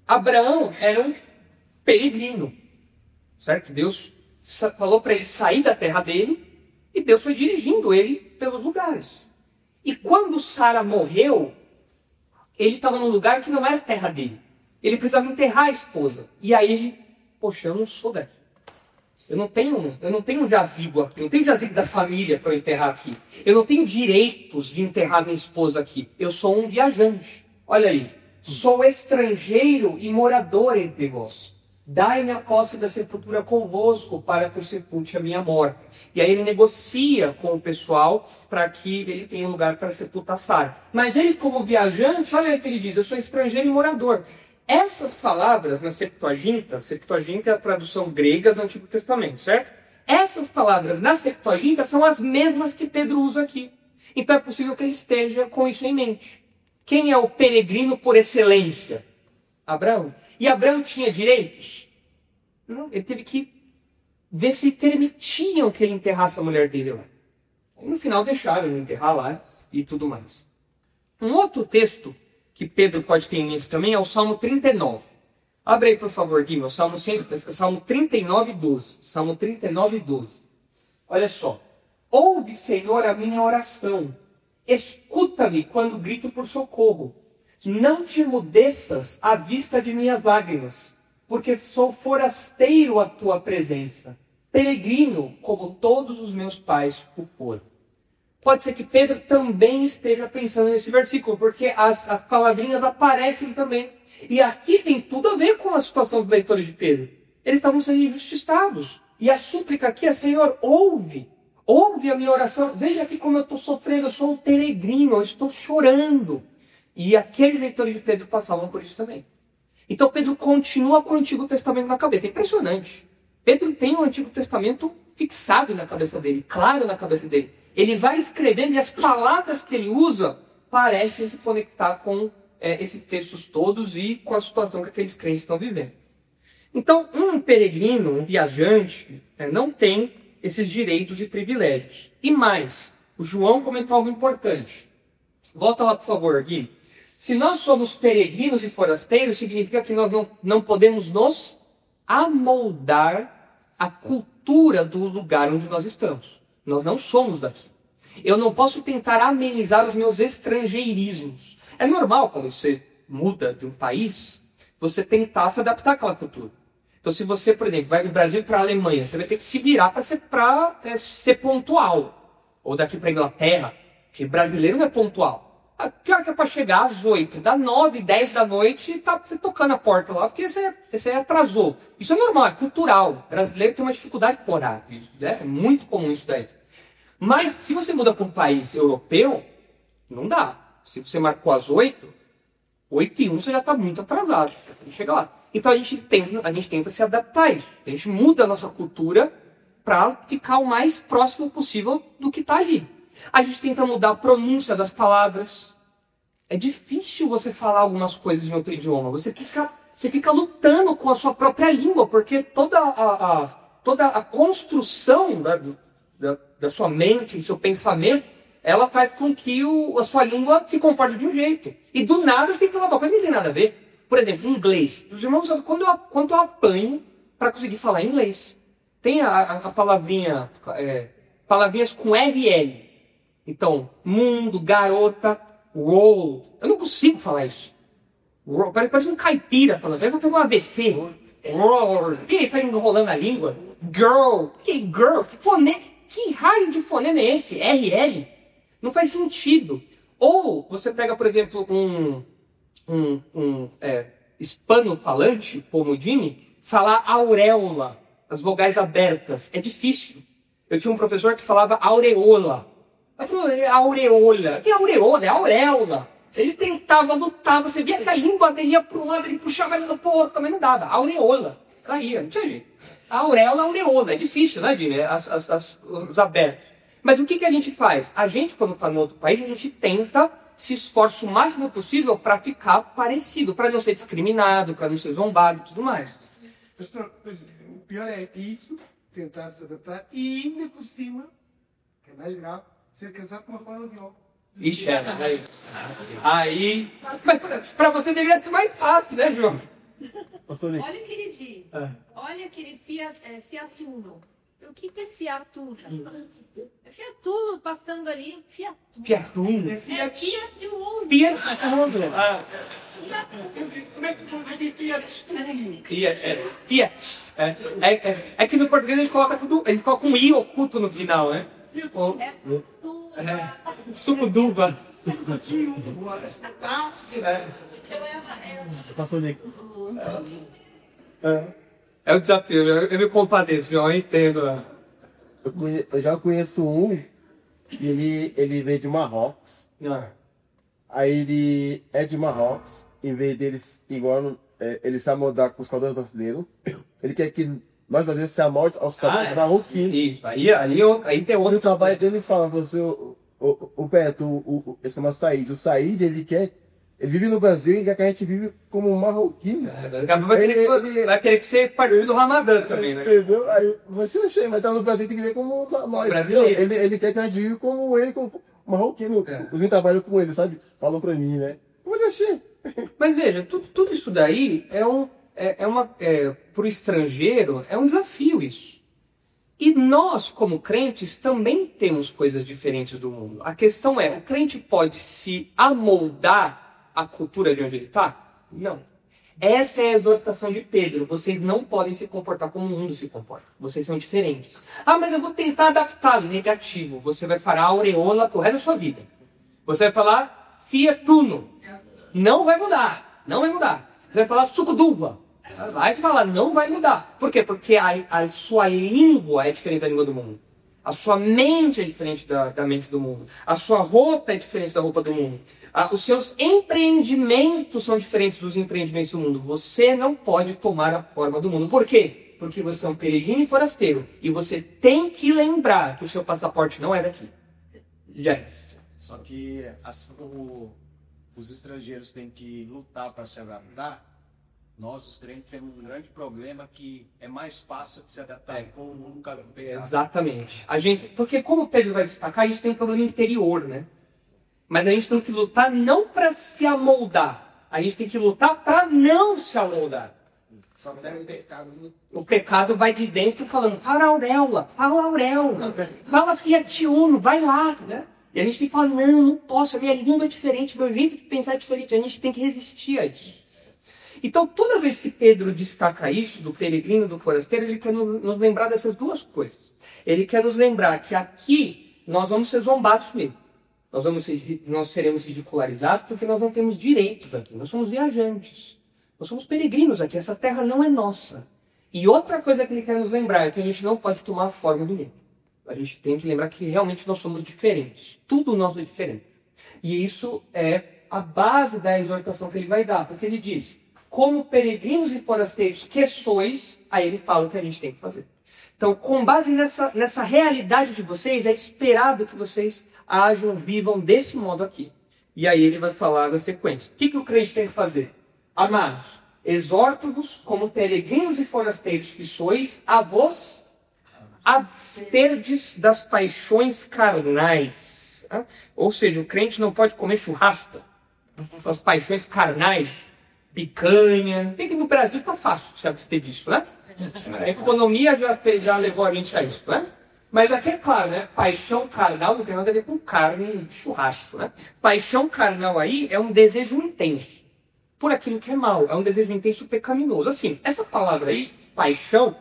Abraão era um peregrino, certo? Deus falou para ele sair da terra dele e Deus foi dirigindo ele pelos lugares. E quando Sara morreu, ele estava num lugar que não era terra dele. Ele precisava enterrar a esposa. E aí ele, poxa, eu não sou daqui. Eu não tenho um jazigo aqui, não tenho jazigo da família para eu enterrar aqui. Eu não tenho direitos de enterrar minha esposa aqui. Eu sou um viajante. Olha aí, sou estrangeiro e morador entre vós. Dai-me a posse da sepultura convosco, para que eu sepulte a minha morte. E aí ele negocia com o pessoal para que ele tenha um lugar para sepultar Sara. Mas ele, como viajante, olha aí que ele diz, eu sou estrangeiro e morador. Essas palavras na Septuaginta é a tradução grega do Antigo Testamento, certo? Essas palavras na Septuaginta são as mesmas que Pedro usa aqui. Então é possível que ele esteja com isso em mente. Quem é o peregrino por excelência? Abraão. E Abraão tinha direitos? Não, ele teve que ver se permitiam que ele enterrasse a mulher dele lá. E no final deixaram ele enterrar lá e tudo mais. Um outro texto que Pedro pode ter em mente também é o Salmo 39. Abre aí, por favor, Gui, o Salmo 39, 12. Salmo 39, 12. Olha só. Ouve, Senhor, a minha oração. Escuta-me quando grito por socorro. Não te emudeças à vista de minhas lágrimas, porque sou forasteiro à tua presença, peregrino como todos os meus pais o foram. Pode ser que Pedro também esteja pensando nesse versículo, porque as palavrinhas aparecem também. E aqui tem tudo a ver com a situação dos leitores de Pedro. Eles estavam sendo injustiçados. E a súplica aqui é, Senhor, ouve a minha oração. Veja aqui como eu estou sofrendo, eu sou um peregrino, eu estou chorando. E aqueles leitores de Pedro passavam por isso também. Então Pedro continua com o Antigo Testamento na cabeça. É impressionante. Pedro tem o Antigo Testamento fixado na cabeça dele, claro na cabeça dele. Ele vai escrevendo e as palavras que ele usa parecem se conectar com esses textos todos e com a situação que aqueles crentes estão vivendo. Então, um peregrino, um viajante, não tem esses direitos e privilégios. E mais, o João comentou algo importante. Volta lá, por favor, Gui. Se nós somos peregrinos e forasteiros, significa que nós não podemos nos amoldar à cultura do lugar onde nós estamos. Nós não somos daqui. Eu não posso tentar amenizar os meus estrangeirismos. É normal, quando você muda de um país, você tentar se adaptar àquela cultura. Então, se você, por exemplo, vai do Brasil para a Alemanha, você vai ter que se virar para ser pontual. Ou daqui para a Inglaterra, porque brasileiro não é pontual. Que hora que é para chegar? Às 8, dá 9, 10 da noite e tá você tocando a porta lá, porque você atrasou. Isso é normal, é cultural. O brasileiro tem uma dificuldade por horário. Né? É muito comum isso daí. Mas se você muda para um país europeu, não dá. Se você marcou às 8, 8 e 1 você já está muito atrasado. Tem que chegar lá. Então a gente tenta se adaptar a isso. A gente muda a nossa cultura para ficar o mais próximo possível do que está ali. A gente tenta mudar a pronúncia das palavras. É difícil você falar algumas coisas em outro idioma. Você fica lutando com a sua própria língua, porque toda a construção da sua mente, do seu pensamento, ela faz com que a sua língua se comporte de um jeito. E do nada você tem que falar uma coisa que não tem nada a ver. Por exemplo, inglês. Os irmãos sabem quanto eu apanho para conseguir falar inglês. Tem a palavrinha, palavrinhas com RL. Então, mundo, garota, world. Eu não consigo falar isso. Parece um caipira falando. Eu vou ter um AVC. World. Quem está enrolando a língua? Girl. Que girl? Que raio de fonema é esse? RL? Não faz sentido. Ou você pega, por exemplo, um hispano-falante, Pomodini, falar auréola, as vogais abertas. É difícil. Eu tinha um professor que falava aureola. Aureola. Que aureola? É auréola. Ele tentava, lutava, você via que a língua dele ia para um lado, ele puxava a língua para o outro, também não dava. Aureola. Ela ia, não tinha jeito. A auréola, aureola. É difícil, né, Jimmy? Os abertos. Mas o que a gente faz? A gente, quando está em outro país, a gente tenta se esforça o máximo possível para ficar parecido, para não ser discriminado, para não ser zombado e tudo mais. Pastor, o pior é isso, tentar se adaptar e ainda por cima, que é mais grave, ser casado com uma forma de óculos. Ixi, aí... Mas para você deveria ser mais fácil, né, João? Olha aquele dia. Olha aquele Fiat Uno. O que é Fiat Uno? É Fiat Uno passando ali. Fiat Uno. Fiat Uno? É Fiat Uno. Fiat Uno. Como é que tu vai dizer Fiat? Fiat. É que no português a gente coloca um i oculto no final, né? Suco d'uva. Passou de... É o desafio, eu me compadeço, eu entendo. Eu já conheço um que ele veio de Marrocos. Aí ele é de Marrocos, em vez deles igual ele se amodar com os caldeus brasileiros, ele quer que nós brasileiros se amolde aos caldeus marroquinos. Isso, aí tem outro. O trabalho dele fala, você, o Beto, esse é uma Said. O Said, ele quer Ele vive no Brasil e quer que a gente vive como um marroquino. Gabriel vai querer que você participe do Ramadã também, né? Entendeu? Aí você achei, mas tá no Brasil, tem que ver como nós. Ele quer que a gente vive como ele, como marroquino. Eu trabalho com ele, sabe? Falou pra mim, né? Eu achei. Mas veja, tudo isso daí pro estrangeiro, é um desafio isso. E nós, como crentes, também temos coisas diferentes do mundo. A questão é, o crente pode se amoldar à cultura de onde ele está? Não. Essa é a exortação de Pedro. Vocês não podem se comportar como o mundo se comporta. Vocês são diferentes. Ah, mas eu vou tentar adaptar. Negativo. Você vai falar aureola pro resto da sua vida. Você vai falar fiat uno. Não vai mudar. Não vai mudar. Você vai falar suco d'uva. Vai falar, não vai mudar. Por quê? Porque a sua língua é diferente da língua do mundo. A sua mente é diferente da mente do mundo. A sua roupa é diferente da roupa do mundo. Os seus empreendimentos são diferentes dos empreendimentos do mundo. Você não pode tomar a forma do mundo. Por quê? Porque você é um peregrino e forasteiro. E você tem que lembrar que o seu passaporte não é daqui. Só que assim como os estrangeiros têm que lutar para se adaptar, nós, os crentes, temos um grande problema que é mais fácil de se adaptar com o mundo caso do pecado. Exatamente. Porque como o Pedro vai destacar, a gente tem um problema interior, né? Mas a gente tem que lutar não para se amoldar. A gente tem que lutar para não se amoldar. Só que tem o pecado. O pecado vai de dentro falando, fala auréola, fala fiat uno, vai lá, né? E a gente tem que falar, não posso, a minha língua é diferente, meu jeito de pensar é diferente. A gente tem que resistir a isso. Então, toda vez que Pedro destaca isso, do peregrino e do forasteiro, ele quer nos lembrar dessas duas coisas. Ele quer nos lembrar que aqui nós vamos ser zombados mesmo. Nós seremos ridicularizados porque nós não temos direitos aqui. Nós somos viajantes. Nós somos peregrinos aqui. Essa terra não é nossa. E outra coisa que ele quer nos lembrar é que a gente não pode tomar a forma do mundo. A gente tem que lembrar que realmente nós somos diferentes. Tudo nosso é diferente. E isso é a base da exortação que ele vai dar. Porque ele diz, como peregrinos e forasteiros que sois, aí ele fala o que a gente tem que fazer. Então, com base nessa realidade de vocês, é esperado que vocês ajam, vivam desse modo aqui. E aí ele vai falar da sequência. O que o crente tem que fazer? Amados, exorto-vos como peregrinos e forasteiros que sois, a vos absterdes das paixões carnais. Tá? Ou seja, o crente não pode comer churrasco. As paixões carnais, picanha. Bem que no Brasil tá fácil se abster disso, né? A economia já levou a gente a isso, né? Mas aqui é claro, né? Paixão carnal não tem nada a ver com carne e churrasco, né? Paixão carnal aí é um desejo intenso por aquilo que é mal. É um desejo intenso pecaminoso. Assim, essa palavra aí, paixão,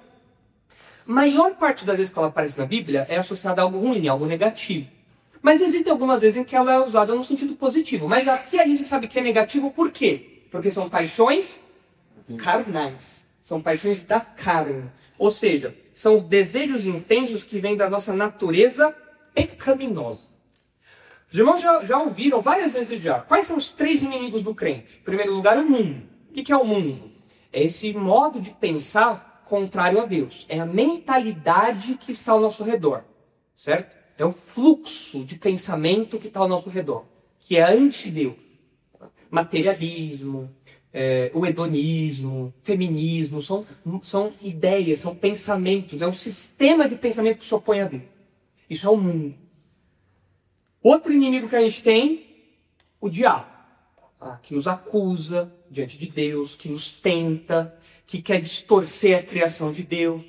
maior parte das vezes que ela aparece na Bíblia é associada a algo ruim, algo negativo. Mas existem algumas vezes em que ela é usada no sentido positivo. Mas aqui a gente sabe que é negativo por quê? Porque são paixões carnais. São paixões da carne. Ou seja, são os desejos intensos que vêm da nossa natureza pecaminosa. Os irmãos já ouviram várias vezes já. Quais são os 3 inimigos do crente? Em primeiro lugar, o mundo. O que é o mundo? É esse modo de pensar contrário a Deus. É a mentalidade que está ao nosso redor. Certo? É o fluxo de pensamento que está ao nosso redor. Que é anti-Deus. Materialismo, o hedonismo, feminismo, são ideias, são pensamentos, é um sistema de pensamento que se opõe a Deus. Isso é o mundo. Outro inimigo que a gente tem, o diabo, que nos acusa diante de Deus, que nos tenta, que quer distorcer a criação de Deus.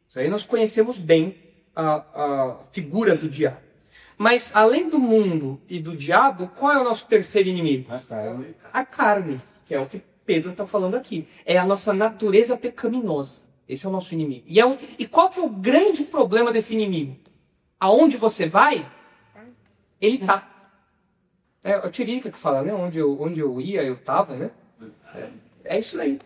Isso aí nós conhecemos bem a figura do diabo. Mas além do mundo e do diabo, qual é o nosso terceiro inimigo? A carne. A carne, que é o que Pedro está falando aqui. É a nossa natureza pecaminosa. Esse é o nosso inimigo. E qual que é o grande problema desse inimigo? Aonde você vai, ele está. É a Tiririca que fala, né? Onde eu ia, eu estava, né? É isso aí.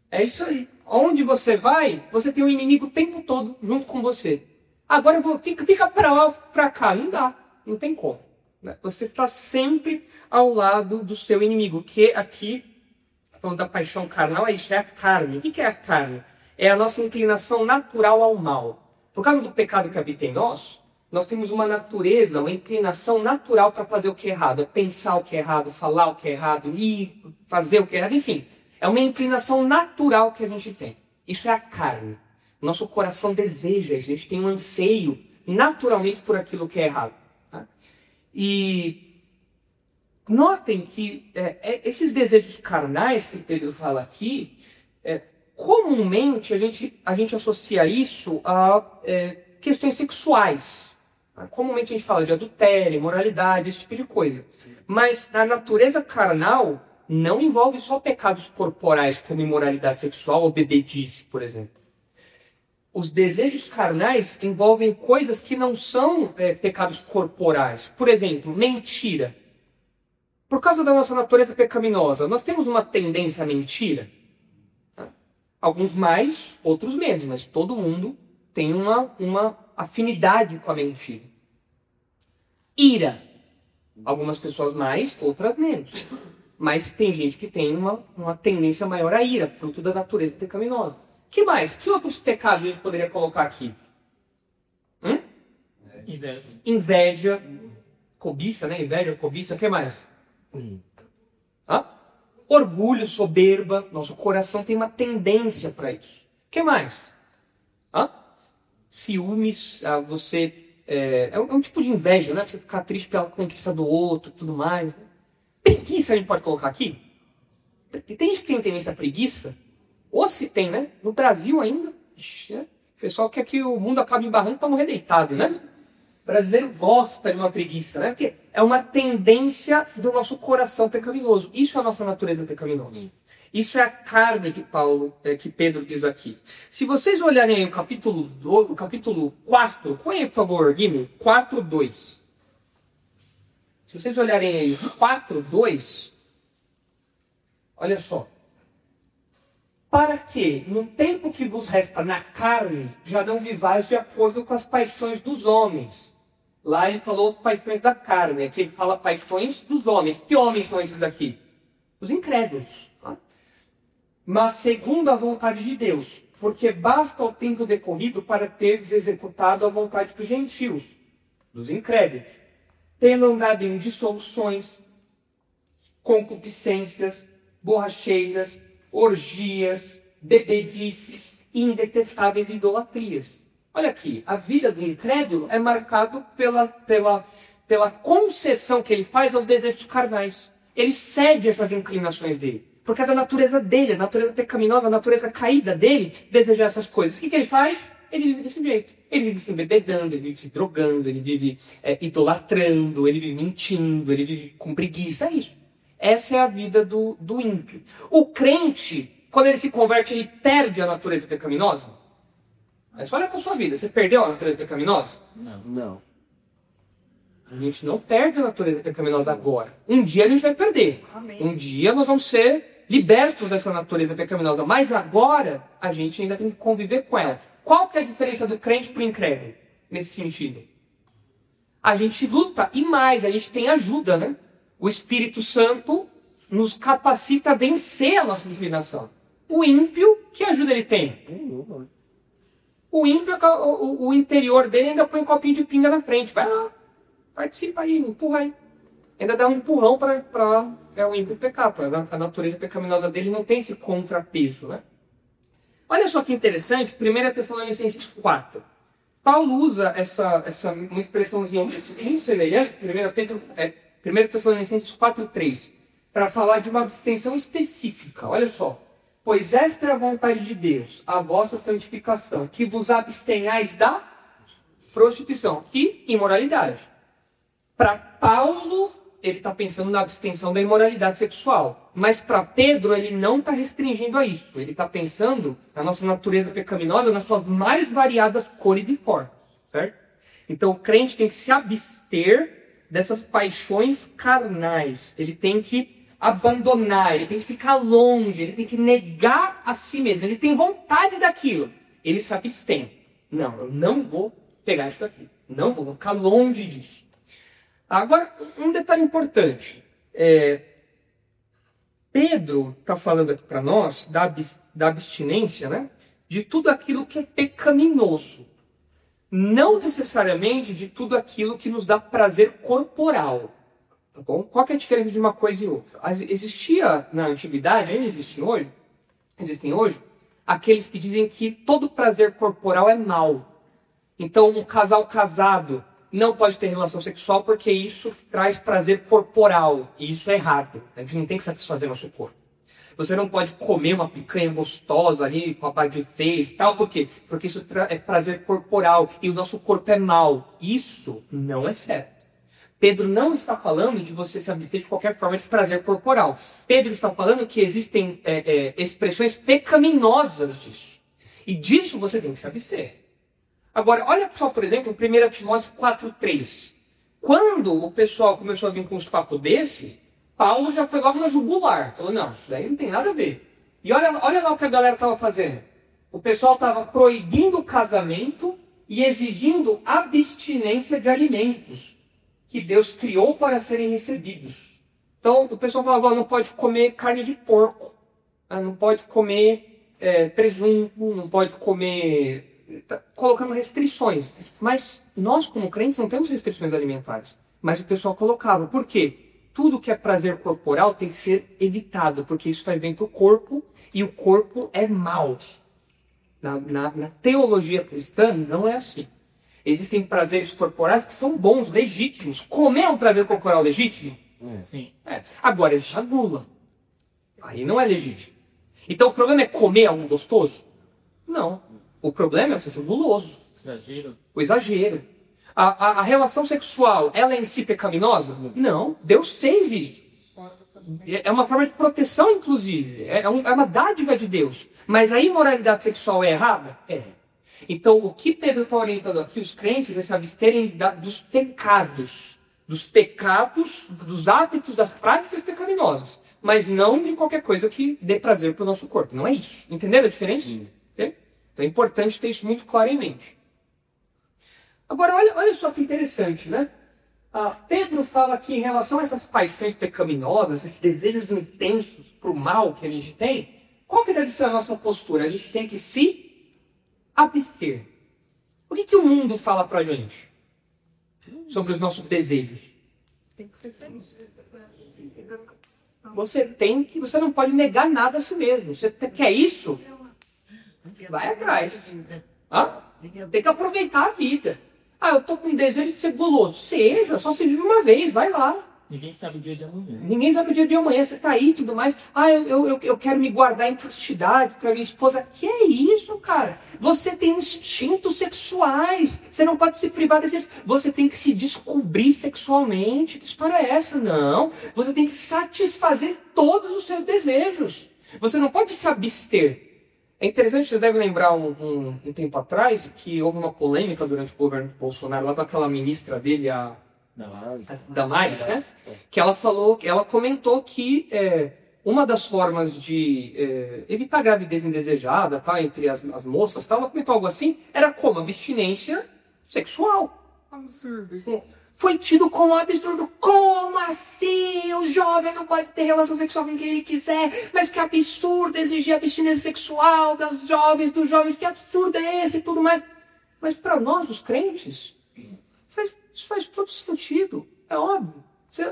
É isso aí. Onde você vai, você tem um inimigo o tempo todo junto com você. Agora fica para lá, para cá. Não dá. Não tem como. Né? Você está sempre ao lado do seu inimigo. Que aqui, falando da paixão carnal, é isso, é a carne. O que é a carne? É a nossa inclinação natural ao mal. Por causa do pecado que habita em nós, nós temos uma natureza, uma inclinação natural para fazer o que é errado. É pensar o que é errado, falar o que é errado, ir fazer o que é errado, enfim. É uma inclinação natural que a gente tem. Isso é a carne. Nosso coração deseja isso. A gente tem um anseio naturalmente por aquilo que é errado. Tá? E notem que esses desejos carnais que Pedro fala aqui, comumente a gente associa isso a questões sexuais. Comumente a gente fala de adultério, imoralidade, esse tipo de coisa. Mas a natureza carnal não envolve só pecados corporais, como imoralidade sexual ou bebedice, por exemplo. Os desejos carnais envolvem coisas que não são pecados corporais. Por exemplo, mentira. Por causa da nossa natureza pecaminosa, nós temos uma tendência à mentira. Alguns mais, outros menos, mas todo mundo tem uma afinidade com a mentira. Ira. Algumas pessoas mais, outras menos. Mas tem gente que tem uma tendência maior à ira, fruto da natureza pecaminosa. Que mais? Que outros pecados a gente poderia colocar aqui? Inveja. Cobiça, né? Inveja, cobiça. O que mais? Orgulho, soberba. Nosso coração tem uma tendência para isso. O que mais? Ciúmes. Você... É um tipo de inveja, né? Você ficar triste pela conquista do outro, tudo mais. Preguiça a gente pode colocar aqui? Tem gente que tem tendência à preguiça? Ou se tem, né? No Brasil ainda, o pessoal quer que o mundo acabe embarrando para morrer deitado, né? O brasileiro gosta de uma preguiça, né? Porque é uma tendência do nosso coração pecaminoso. Isso é a nossa natureza pecaminosa. Isso é a carne que Pedro diz aqui. Se vocês olharem aí o capítulo 4, põe aí, por favor, Guilherme, 4:2. Se vocês olharem aí o 4:2, olha só. Para que, no tempo que vos resta na carne, já não vivais de acordo com as paixões dos homens. Lá ele falou as paixões da carne, aqui ele fala paixões dos homens. Que homens são esses aqui? Os incrédulos. Mas segundo a vontade de Deus, porque basta o tempo decorrido para teres executado a vontade dos gentios, dos incrédulos, tendo andado em dissoluções, concupiscências, borracheiras, orgias, bebedices e indetestáveis idolatrias. Olha aqui, a vida do incrédulo é marcada pela concessão que ele faz aos desejos carnais. Ele cede essas inclinações dele. Porque é da natureza dele, a natureza pecaminosa, a natureza caída dele, desejar essas coisas. O que ele faz? Ele vive desse jeito. Ele vive se embebedando, ele vive se drogando, ele vive idolatrando, ele vive mentindo, ele vive com preguiça. É isso. Essa é a vida do ímpio. O crente, quando ele se converte, ele perde a natureza pecaminosa? Mas olha para a sua vida. Você perdeu a natureza pecaminosa? Não. A gente não perde a natureza pecaminosa agora. Um dia a gente vai perder. Amém. Um dia nós vamos ser libertos dessa natureza pecaminosa. Mas agora a gente ainda tem que conviver com ela. Qual que é a diferença do crente para o incrédulo? Nesse sentido. A gente luta e mais, a gente tem ajuda, né? O Espírito Santo nos capacita a vencer a nossa inclinação. O ímpio, que ajuda ele tem? O ímpio, o interior dele ainda põe um copinho de pinga na frente. Vai lá, participa aí, empurra aí. Ainda dá um empurrão para o ímpio pecar. A natureza pecaminosa dele não tem esse contrapeso, né? Olha só que interessante, 1 Tessalonicenses 4. Paulo usa uma expressãozinha muito semelhante, 1 Tessalonicenses 4:3, para falar de uma abstenção específica. Olha só. Pois esta é a vontade de Deus, a vossa santificação, que vos abstenhais da prostituição, que imoralidade. Para Paulo, ele está pensando na abstenção da imoralidade sexual. Mas para Pedro, ele não está restringindo a isso. Ele está pensando na nossa natureza pecaminosa, nas suas mais variadas cores e formas. Certo? Então o crente tem que se abster dessas paixões carnais. Ele tem que abandonar, ele tem que ficar longe, ele tem que negar a si mesmo. Ele tem vontade daquilo. Ele se abstém. Não, eu não vou pegar isso daqui. Não vou ficar longe disso. Agora, um detalhe importante. Pedro está falando aqui para nós da abstinência, né, de tudo aquilo que é pecaminoso. Não necessariamente de tudo aquilo que nos dá prazer corporal. Tá bom? Qual que é a diferença de uma coisa e outra? Existia na antiguidade, ainda existem hoje, aqueles que dizem que todo prazer corporal é mau. Então, um casal casado não pode ter relação sexual porque isso traz prazer corporal. E isso é errado. A gente não tem que satisfazer nosso corpo. Você não pode comer uma picanha gostosa ali, com a parte de fez e tal. Por quê? Porque isso é prazer corporal e o nosso corpo é mau. Isso não é certo. Pedro não está falando de você se abster de qualquer forma de prazer corporal. Pedro está falando que existem expressões pecaminosas disso. E disso você tem que se abster. Agora, olha só, por exemplo, 1 Timóteo 4,3. Quando o pessoal começou a vir com uns papos desse, Paulo já foi logo na jugular. Falou, não, isso daí não tem nada a ver. E olha lá o que a galera estava fazendo. O pessoal estava proibindo o casamento e exigindo abstinência de alimentos que Deus criou para serem recebidos. Então, o pessoal falava, não pode comer carne de porco, não pode comer presunto, não pode comer... Tá colocando restrições. Mas nós, como crentes, não temos restrições alimentares. Mas o pessoal colocava. Por quê? Tudo que é prazer corporal tem que ser evitado, porque isso faz bem para o corpo, e o corpo é mau. Na teologia cristã, não é assim. Existem prazeres corporais que são bons, legítimos. Comer é um prazer corporal legítimo? Sim. Agora, existe a gula. Aí não é legítimo. Então o problema é comer algo gostoso? Não. O problema é você ser guloso. Exagero. O exagero. A relação sexual, ela é em si pecaminosa? Não. Deus fez isso. É uma forma de proteção, inclusive. É uma dádiva de Deus. Mas a imoralidade sexual é errada? É. Então, o que Pedro está orientando aqui, os crentes, é se absterem dos pecados. Dos pecados, dos hábitos, das práticas pecaminosas. Mas não de qualquer coisa que dê prazer para o nosso corpo. Não é isso. Entenderam a diferença? Sim. Então é importante ter isso muito claro em mente. Agora, olha só que interessante, né? Pedro fala aqui em relação a essas paixões pecaminosas, esses desejos intensos para o mal que a gente tem, qual que deve ser a nossa postura? A gente tem que se abster. O que o mundo fala pra gente sobre os nossos desejos? Tem que ser feliz. Você não pode negar nada a si mesmo. Você quer isso? Vai atrás. Tem que aproveitar a vida. Eu tô com desejo de ser guloso. Seja, só se vive uma vez, vai lá. Ninguém sabe o dia de amanhã. Ninguém sabe o dia de amanhã, você tá aí e tudo mais. Eu quero me guardar em castidade pra minha esposa. Que é isso, cara? Você tem instintos sexuais. Você não pode se privar desses. Você tem que se descobrir sexualmente. Que história é essa? Não. Você tem que satisfazer todos os seus desejos. Você não pode se abster. É interessante, vocês devem lembrar um tempo atrás que houve uma polêmica durante o governo Bolsonaro lá com aquela ministra dele, a Damares, né? Que ela comentou que uma das formas de evitar gravidez indesejada, tá, entre as moças, tá, ela comentou algo assim, era como abstinência sexual. Absurdo. Foi tido como um absurdo. Como assim? O jovem não pode ter relação sexual com quem ele quiser. Mas que absurdo exigir abstinência sexual dos jovens. Que absurdo é esse e tudo mais. Mas para nós, os crentes, isso faz todo sentido. É óbvio.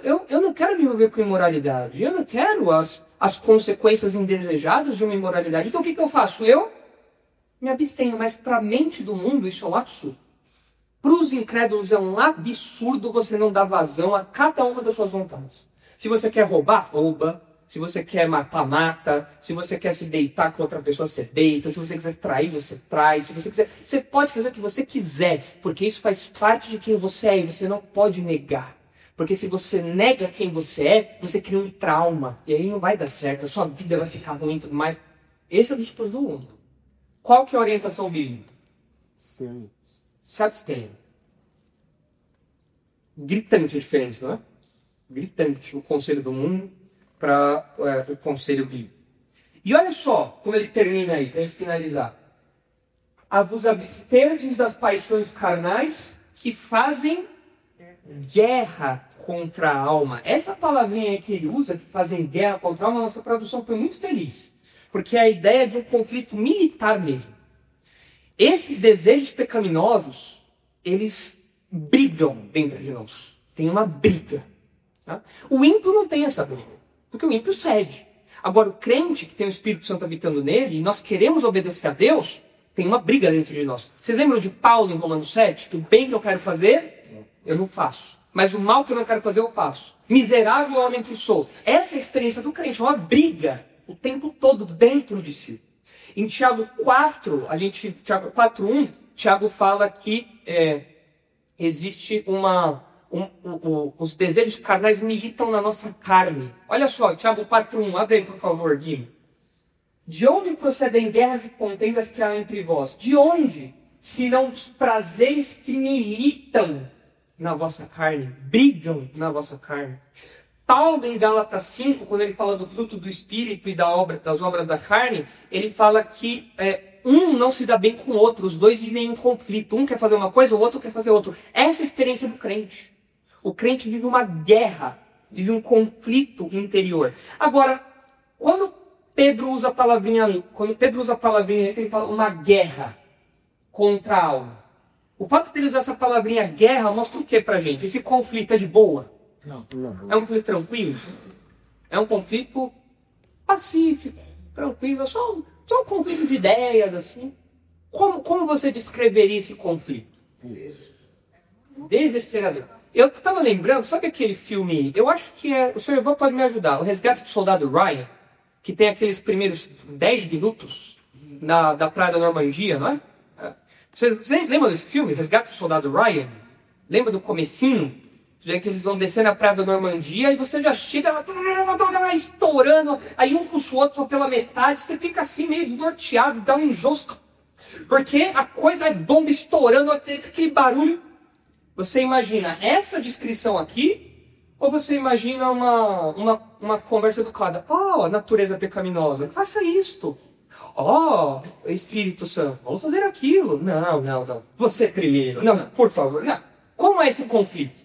Eu não quero me envolver com imoralidade. Eu não quero as consequências indesejadas de uma imoralidade. Então o que eu faço? Eu me abstenho. Mas para a mente do mundo, isso é um absurdo. Para os incrédulos é um absurdo você não dar vazão a cada uma das suas vontades. Se você quer roubar, rouba. Se você quer matar, mata. Se você quer se deitar com outra pessoa, você deita. Se você quiser trair, você trai. Se você quiser, você pode fazer o que você quiser, porque isso faz parte de quem você é e você não pode negar. Porque se você nega quem você é, você cria um trauma. E aí não vai dar certo, a sua vida vai ficar ruim e tudo mais. Esse é o discurso do mundo. Qual que é a orientação bíblica? Sim. Se abstenha. Gritante a diferença, não é? Gritante o conselho do mundo para o conselho bíblico. E olha só como ele termina aí, para finalizar. A vos absterdes das paixões carnais que fazem guerra contra a alma. Essa palavrinha que ele usa, que fazem guerra contra a alma, a nossa tradução foi muito feliz. Porque é a ideia de um conflito militar mesmo. Esses desejos pecaminosos, eles brigam dentro de nós. Tem uma briga. Tá? O ímpio não tem essa briga, porque o ímpio cede. Agora, o crente, que tem o Espírito Santo habitando nele, e nós queremos obedecer a Deus, tem uma briga dentro de nós. Vocês lembram de Paulo em Romanos 7? Que o bem que eu quero fazer, eu não faço. Mas o mal que eu não quero fazer, eu faço. Miserável homem que sou. Essa é a experiência do crente, é uma briga o tempo todo dentro de si. Em Tiago 4, Tiago 4:1, Tiago fala que existe os desejos carnais militam na nossa carne. Olha só, Tiago 4:1, abre aí por favor, Guilherme. De onde procedem guerras e contendas que há entre vós? De onde? Se não os prazeres que militam na vossa carne, brigam na vossa carne. Paulo, em Gálatas 5, quando ele fala do fruto do Espírito e das obras da carne, ele fala que um não se dá bem com o outro, os dois vivem em conflito. Um quer fazer uma coisa, o outro quer fazer outra. Essa é a experiência do crente. O crente vive uma guerra, vive um conflito interior. Agora, quando Pedro usa a palavrinha ali, ele fala uma guerra contra a alma. O fato de ele usar essa palavrinha guerra mostra o que pra gente? Esse conflito é de boa? Não. É um conflito tranquilo? É um conflito pacífico, tranquilo, só um conflito de ideias, assim. Como você descreveria esse conflito? Desesperador. Eu estava lembrando, sabe aquele filme, eu acho que o senhor Ivan pode me ajudar, O Resgate do Soldado Ryan, que tem aqueles primeiros 10 minutos da Praia da Normandia, não é? Vocês lembram desse filme, Resgate do Soldado Ryan? Lembra do comecinho? Que eles vão descer na Praia da Normandia e você já chega lá estourando, aí um puxa o outro só pela metade, você fica assim meio desnorteado, dá um enjoo, porque a coisa é bomba estourando, aquele barulho. Você imagina essa descrição aqui, ou você imagina uma conversa educada? Oh, natureza pecaminosa, faça isto. Oh, Espírito Santo, vamos fazer aquilo. Não. Você primeiro. Não, por favor. Não. Como é esse conflito?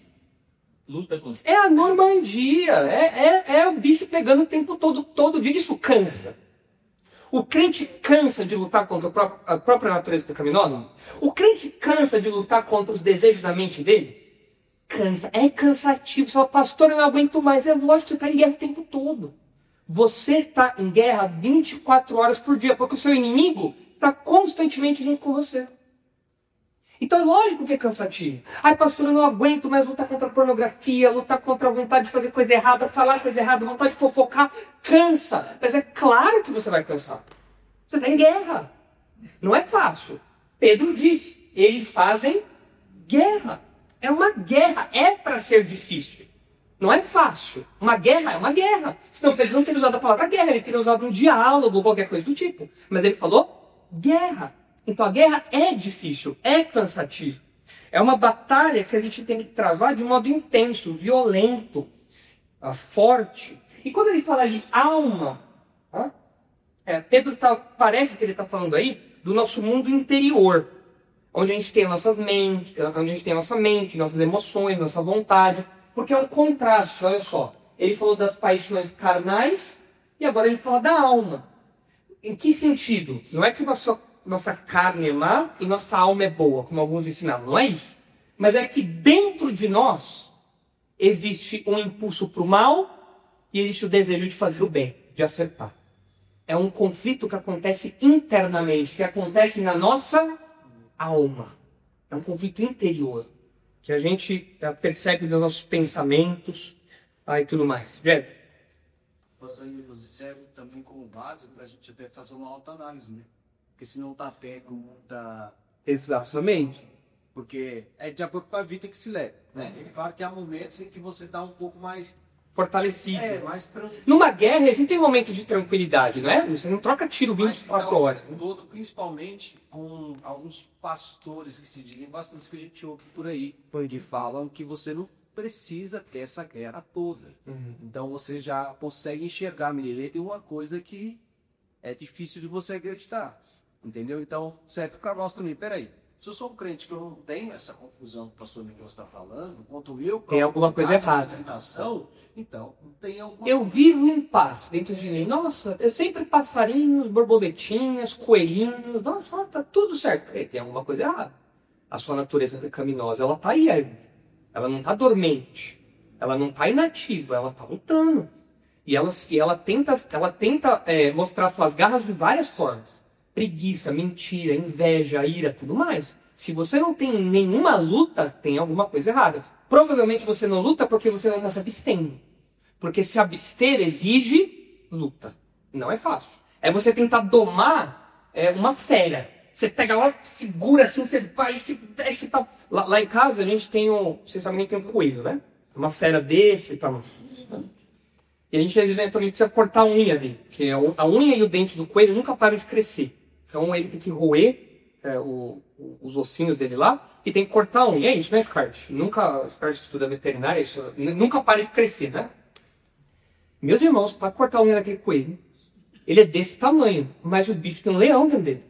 Luta constante. É a Normandia. É o bicho pegando o tempo todo dia. Isso cansa. O crente cansa de lutar contra a própria natureza pecaminosa? O crente cansa de lutar contra os desejos da mente dele? Cansa. É cansativo. Você fala, pastor, eu não aguento mais. É lógico que você está em guerra o tempo todo. Você está em guerra 24 horas por dia, porque o seu inimigo está constantemente junto com você. Então é lógico que é cansativo. Ai, pastor, eu não aguento mais lutar contra a pornografia, lutar contra a vontade de fazer coisa errada, falar coisa errada, vontade de fofocar. Cansa. Mas é claro que você vai cansar. Você está em guerra. Não é fácil. Pedro diz, eles fazem guerra. É uma guerra. É para ser difícil. Não é fácil. Uma guerra é uma guerra. Senão Pedro não teria usado a palavra guerra, ele teria usado um diálogo ou qualquer coisa do tipo. Mas ele falou guerra. Então a guerra é difícil, é cansativo. É uma batalha que a gente tem que travar de modo intenso, violento, forte. E quando ele fala de alma, Pedro parece que ele está falando aí do nosso mundo interior. Onde a gente tem nossa mente, nossas emoções, nossa vontade. Porque é um contraste, olha só. Ele falou das paixões carnais e agora ele fala da alma. Em que sentido? Não é que nossa carne é má e nossa alma é boa, como alguns ensinaram. Não é isso. Mas é que dentro de nós existe um impulso para o mal e existe o desejo de fazer o bem, de acertar. É um conflito que acontece internamente, que acontece na nossa alma. É um conflito interior. Que a gente percebe nos nossos pensamentos e tudo mais. Jeb? Pastor, você serve também como base para a gente até fazer uma autoanálise, né? Porque se não está tendo muita... Exatamente. Porque é de acordo com a vida que se leva, né? E claro que há momentos em que você está um pouco mais... fortalecido. Mais tranquilo. Numa guerra existem momentos de tranquilidade, não é? Você não troca tiro 24 horas. Todo, principalmente com alguns pastores que se dizem bastante que a gente ouve por aí, que falam que você não precisa ter essa guerra toda. Então você já consegue enxergar, menino, tem uma coisa que é difícil de você acreditar, entendeu? Então serve para nós também. Peraí, se eu sou um crente que eu não tenho essa confusão que o pastor Miguel está falando, quanto eu tem alguma coisa errada. Então, tem alguma eu vivo em paz dentro de mim. Nossa, eu sempre passarinhos, borboletinhas, coelhinhos. Nossa, tá tudo certo. Tem alguma coisa errada. a sua natureza pecaminosa, ela está aí, ela não está dormente, ela não está inativa, ela está lutando. E ela tenta mostrar suas garras de várias formas. Preguiça, mentira, inveja, ira, tudo mais. Se você não tem nenhuma luta, tem alguma coisa errada. Provavelmente você não luta porque você não está se abstendo. Porque se abster exige luta. Não é fácil. É você tentar domar uma fera. Você pega lá, segura assim, você vai, se deixa e tal. Lá em casa a gente tem vocês sabem que tem um coelho, né? Uma fera desse e tal. E a gente eventualmente precisa cortar a unha dele. Porque a unha e o dente do coelho nunca param de crescer. Então ele tem que roer os ossinhos dele lá e tem que cortar a unha. É isso, né, Scart? Scart que estuda veterinária, isso nunca para de crescer, né? Meus irmãos, para cortar a unha daquele coelho, ele é desse tamanho, mas o bicho tem um leão dentro dele.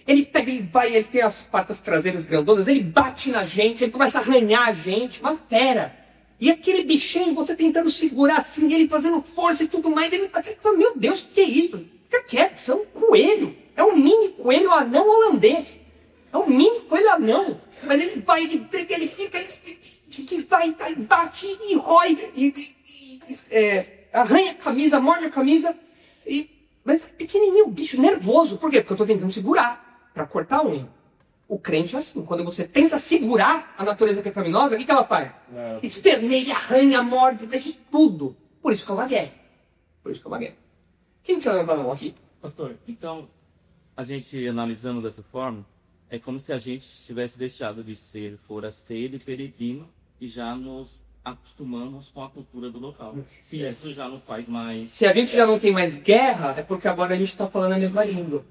Ele pega e vai, ele tem as patas traseiras grandonas, ele bate na gente, ele começa a arranhar a gente, uma fera. E aquele bichinho, você tentando segurar assim, ele fazendo força e tudo mais, ele fala, meu Deus, o que é isso? Fica quieto, isso é um coelho. É um mini coelho anão holandês. É um mini coelho anão. Mas ele vai, ele pega, ele fica, ele vai, bate e rói, arranha a camisa, morde a camisa. Mas é pequenininho, bicho, nervoso. Por quê? Porque eu estou tentando segurar para cortar a unha. O crente é assim. Quando você tenta segurar a natureza pecaminosa, o que ela faz? Esperneia, arranha, morde, deixa tudo. Por isso que é uma guerra. Quem tinha levado a mão aqui? Pastor, então, a gente analisando dessa forma, é como se a gente tivesse deixado de ser forasteiro e peregrino e já nos acostumamos com a cultura do local. Se isso já não faz mais... Se a gente já não tem mais guerra, é porque agora a gente está falando a mesma língua.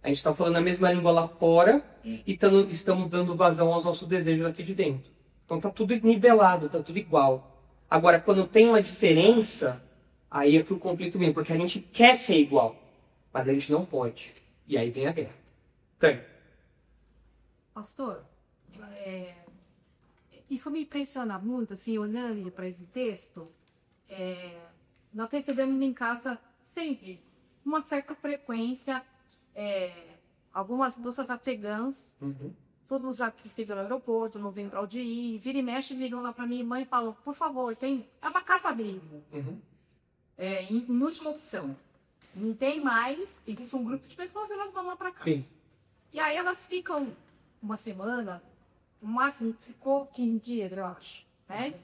A gente está falando a mesma língua lá fora e estamos dando vazão aos nossos desejos aqui de dentro. Então está tudo nivelado, está tudo igual. Agora, quando tem uma diferença, aí é que o conflito vem, porque a gente quer ser igual, mas a gente não pode. E aí vem a guerra. Tem. Pastor, isso me impressiona muito, assim, olhando para esse texto. Nós recebemos em casa sempre uma certa frequência algumas moças afegãs, todos já precisam do aeroporto, não vem para onde ir, vira e mexe, ligam lá para minha mãe e falam, por favor, é uma casa-abrigo. Em última opção. Não tem mais, existe um grupo de pessoas, elas vão lá para cá. Sim. E aí elas ficam uma semana, no máximo ficou 15 dias, eu acho, né?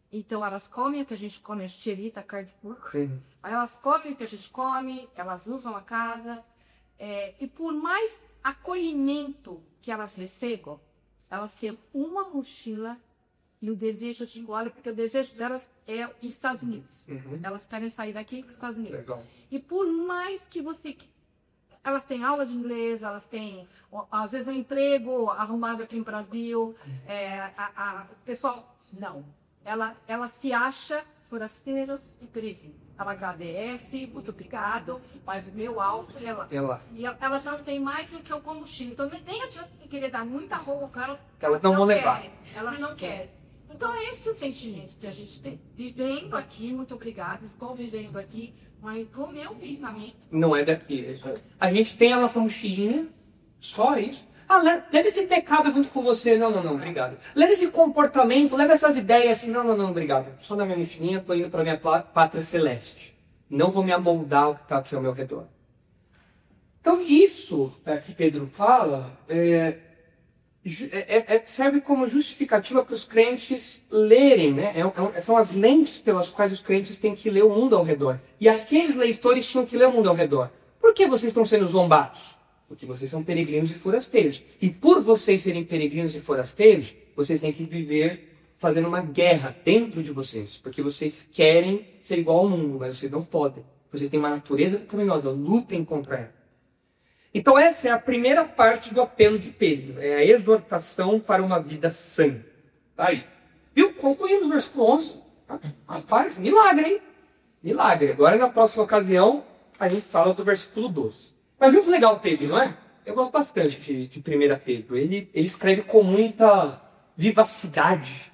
Então elas comem o que a gente come, a xerita, carne de porco. Sim. Aí elas comem o que a gente come, elas usam a casa. E por mais acolhimento que elas recebam, elas têm uma mochila e o desejo de ir embora, porque o desejo delas é os Estados Unidos. Elas querem sair daqui para os Estados Unidos. Legal. E por mais que você... Elas têm aulas de inglês, elas têm, às vezes, um emprego arrumado aqui no Brasil. O pessoal, não. Ela se acha forasteiras e peregrino. Ela agradece, muito obrigado, mas o meu alvo ela não tem mais do que o combustível. Então, nem adianta você querer dar muita roupa para ela. Que elas não vão levar. Elas não querem. Então, é esse o sentimento que a gente tem. Vivendo aqui, muito obrigada, estou vivendo aqui, mas o meu pensamento... Não é daqui. A gente tem a nossa mochilinha, só isso. Leva esse pecado junto com você. Não, obrigado. Leva esse comportamento, leva essas ideias assim. Não, obrigado. Só na minha mochilinha, tô indo para minha pátria celeste. Não vou me amoldar ao que está aqui ao meu redor. Então, isso que Pedro fala serve como justificativa para os crentes lerem, né? São as lentes pelas quais os crentes têm que ler o mundo ao redor. E aqueles leitores tinham que ler o mundo ao redor. Por que vocês estão sendo zombados? Porque vocês são peregrinos e forasteiros. E por vocês serem peregrinos e forasteiros, vocês têm que viver fazendo uma guerra dentro de vocês. Porque vocês querem ser igual ao mundo, mas vocês não podem. Vocês têm uma natureza pecaminosa, lutem contra ela. Então essa é a primeira parte do apelo de Pedro. É a exortação para uma vida sã. Tá aí. Viu? Concluindo o versículo 11. Rapaz, milagre, hein? Milagre. Agora na próxima ocasião, a gente fala do versículo 12. Mas muito legal o Pedro, não é? Eu gosto bastante de 1 Pedro. Ele escreve com muita vivacidade.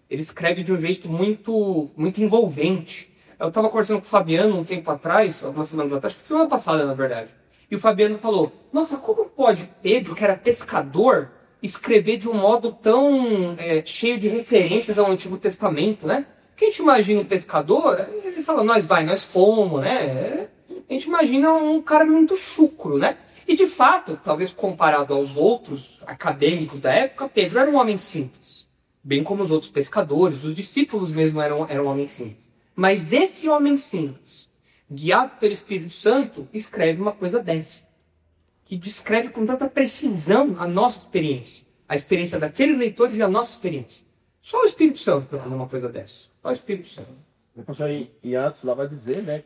Ele escreve de um jeito muito envolvente. Eu estava conversando com o Fabiano um tempo atrás, algumas semanas atrás, acho que semana passada, na verdade. E o Fabiano falou, nossa, como pode Pedro, que era pescador, escrever de um modo tão cheio de referências ao Antigo Testamento, né? Porque a gente imagina um pescador, ele fala, nós fomos, né? A gente imagina um cara muito chucro, né? E de fato, talvez comparado aos outros acadêmicos da época, Pedro era um homem simples. Bem como os outros pescadores, os discípulos mesmo eram homens simples. Mas esse homem simples, guiado pelo Espírito Santo, escreve uma coisa dessa. Que descreve com tanta precisão a nossa experiência. A experiência daqueles leitores e a nossa experiência. Só o Espírito Santo para fazer uma coisa dessa. Só o Espírito Santo. Depois em Atos lá vai dizer, né?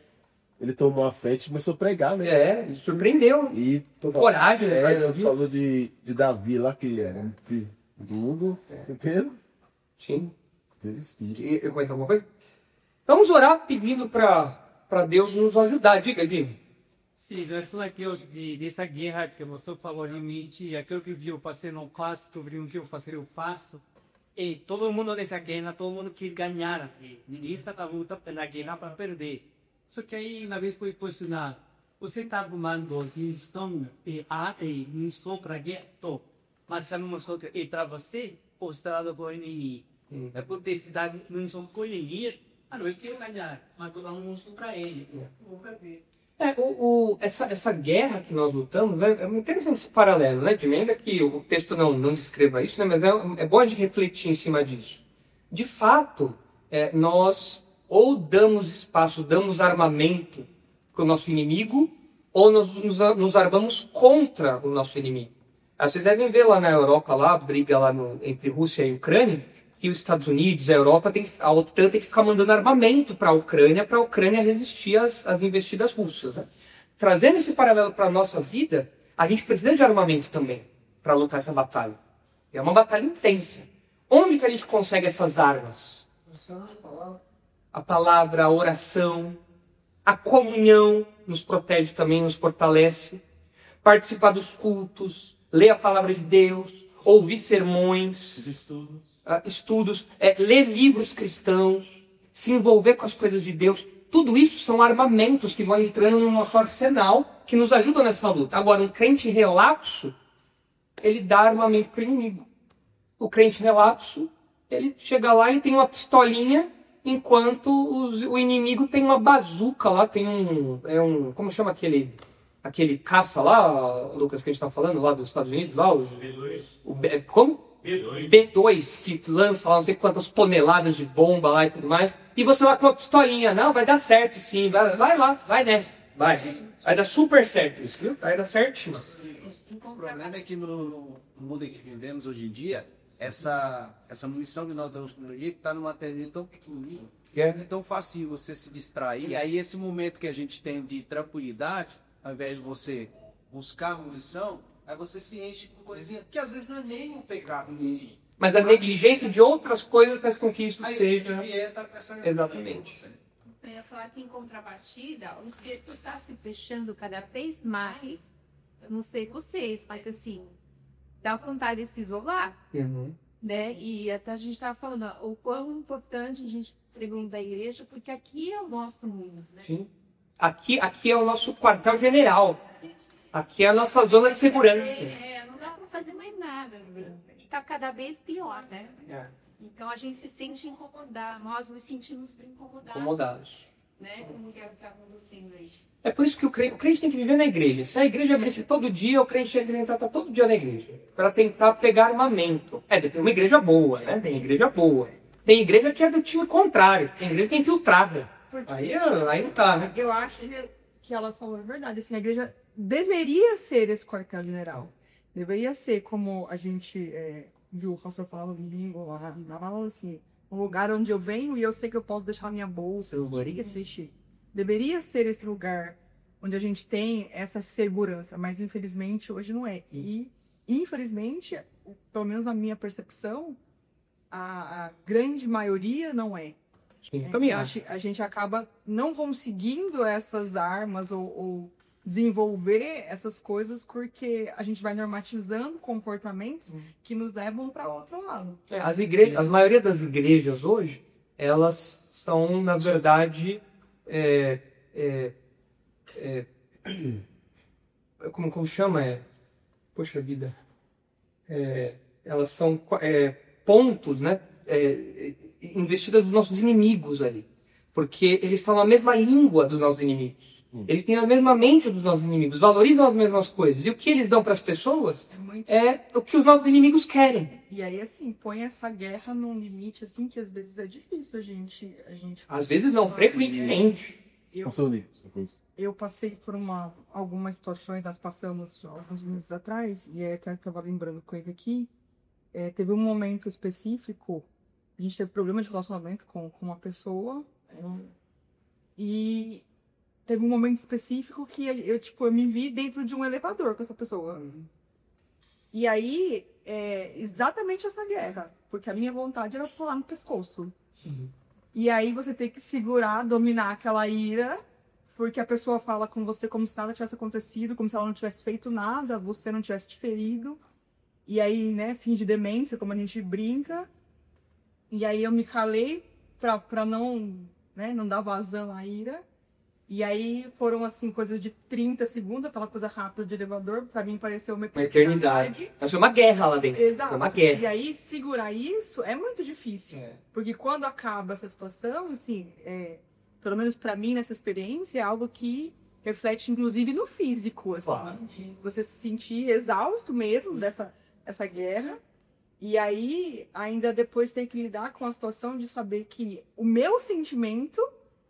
Ele tomou a frente e começou a pregar, né? Ele surpreendeu. E coragem. Falou de Davi lá, que era um mundo. Pedro. Sim. Eu comentar alguma coisa? Vamos orar pedindo para Deus nos ajudar. Diga, Jimmy. Sim, relação àquilo dessa guerra que você falou de mim, aquilo que eu passei no quarto, sobre o que eu fazer eu passo. E todo mundo nessa guerra, todo mundo quer ganhar. Ninguém está na luta na guerra para perder. Só que aí, na vez foi questionar, você está arrumando as lições e lição para a guerra? Mas sabemos que é para você, ou está lá com ele. É por ter se dado lição com ele, eu quero ganhar, mas estou dando lição para ele. Essa guerra que nós lutamos, é interessante esse paralelo, né? De ainda que o texto não descreva isso, né? Mas é bom a gente refletir em cima disso. De fato, nós ou damos espaço, damos armamento para o nosso inimigo, ou nós nos armamos contra o nosso inimigo. Vocês devem ver lá na Europa, lá, a briga lá entre Rússia e Ucrânia, que os Estados Unidos, a OTAN tem que ficar mandando armamento para a Ucrânia resistir às investidas russas. Né? Trazendo esse paralelo para a nossa vida, a gente precisa de armamento também para lutar essa batalha. É uma batalha intensa. Onde que a gente consegue essas armas? A palavra, a oração, a comunhão nos protege também, nos fortalece. Participar dos cultos, ler a palavra de Deus, ouvir sermões, estudos, ler livros cristãos, se envolver com as coisas de Deus. Tudo isso são armamentos que vão entrando no nosso arsenal, que nos ajudam nessa luta. Agora, um crente relapso, ele dá armamento para o inimigo. O crente relapso, ele chega lá, ele tem uma pistolinha, enquanto o inimigo tem uma bazuca lá, tem como chama aquele caça lá, Lucas, que a gente está falando, lá dos Estados Unidos, lá, como? B2, que lança lá não sei quantas toneladas de bomba lá e tudo mais, e você lá com uma pistolinha, não, vai dar certo sim, vai lá, vai nessa, vai dar super certo isso, viu? Vai dar certinho. O problema é que no mundo em que vivemos hoje em dia, essa munição que nós damos no dia está numa tese tão pequenininha, que é tão fácil você se distrair, e aí esse momento que a gente tem de tranquilidade, ao invés de você buscar munição, aí você se enche com coisinha que às vezes não é nem um pecado em si. Mas a negligência de outras coisas faz com que isso aí seja... Exatamente. Eu ia falar que em contrapartida, o espírito está se fechando cada vez mais, eu não sei vocês, mas assim, dá vontade de se isolar, né? E até a gente estava falando o quão importante a gente pergunta da igreja, porque aqui é o nosso mundo, né? Sim. Aqui é o nosso quartel-general. Aqui é a nossa zona de segurança. Não dá para fazer mais nada. Está cada vez pior, né? Então a gente se sente incomodado. Nós nos sentimos incomodados. Né? Como que está acontecendo aí? É por isso que o crente tem que viver na igreja. Se a igreja abrisse todo dia, o crente tinha que tentar estar todo dia na igreja. Para tentar pegar armamento. Tem uma igreja boa, né? Tem igreja boa. Tem igreja que é do time contrário. Tem igreja que é infiltrada. Aí não tá, né? Eu acho que ela falou a verdade. Assim, a igreja deveria ser esse quartel-general. Deveria ser como a gente viu o pastor falando domingo lá, assim, um lugar onde eu venho e eu sei que eu posso deixar minha bolsa. Deveria ser esse lugar onde a gente tem essa segurança, mas infelizmente hoje não é. E infelizmente, pelo menos na minha percepção, a grande maioria não é. Sim, também acho. A gente acaba não conseguindo essas armas ou desenvolver essas coisas porque a gente vai normatizando comportamentos que nos levam para outro lado. A maioria das igrejas hoje, elas são, na verdade, como chama? Poxa vida. Elas são pontos, né? Investidas dos nossos inimigos ali. Porque eles falam a mesma língua dos nossos inimigos. Eles têm a mesma mente dos nossos inimigos, valorizam as mesmas coisas. E o que eles dão para as pessoas é o que os nossos inimigos querem. E aí, assim, põe essa guerra num limite, assim, que às vezes é difícil a gente Às vezes não, frequentemente. Eu passei por algumas situações, nós passamos alguns meses atrás, e até estava lembrando com ele aqui, teve um momento específico, a gente teve problema de relacionamento com uma pessoa, e teve um momento específico que eu me vi dentro de um elevador com essa pessoa. E aí, exatamente essa guerra, porque a minha vontade era pular no pescoço. E aí você tem que segurar, dominar aquela ira, porque a pessoa fala com você como se nada tivesse acontecido, como se ela não tivesse feito nada, você não tivesse te ferido. E aí, né, finge demência, como a gente brinca. E aí eu me calei pra não dar vazão à ira. E aí foram, assim, coisas de 30 segundos, aquela coisa rápida de elevador, pra mim pareceu uma eternidade. Mas foi uma guerra lá dentro. Exato. Foi uma guerra. E aí, segurar isso é muito difícil. Porque quando acaba essa situação, assim, pelo menos pra mim, nessa experiência, é algo que reflete, inclusive, no físico, assim. Claro. De você se sentir exausto mesmo dessa guerra. E aí, ainda depois ter que lidar com a situação de saber que o meu sentimento...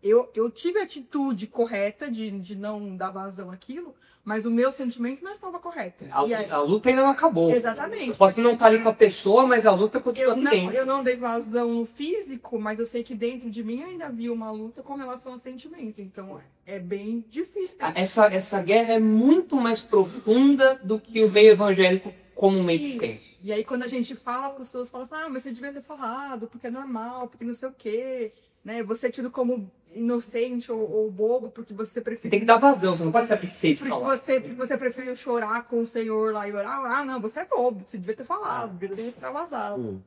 Eu tive a atitude correta de não dar vazão àquilo, mas o meu sentimento não estava correto. A luta ainda não acabou. Exatamente. Eu posso não estar ali com a pessoa, mas a luta continua dentro. Eu não dei vazão no físico, mas eu sei que dentro de mim ainda havia uma luta com relação ao sentimento. Então é bem difícil. Essa guerra é muito mais profunda do que o meio evangélico comumente pensa. E aí quando a gente fala, as pessoas falam, mas você devia ter falado, porque é normal, porque não sei o quê. Né? Você é tido como inocente ou bobo porque você prefere... Você tem que dar vazão, você não pode ser absente. Porque você prefere chorar com o Senhor lá e orar. Não, você é bobo, você devia ter falado, devia ter vazado.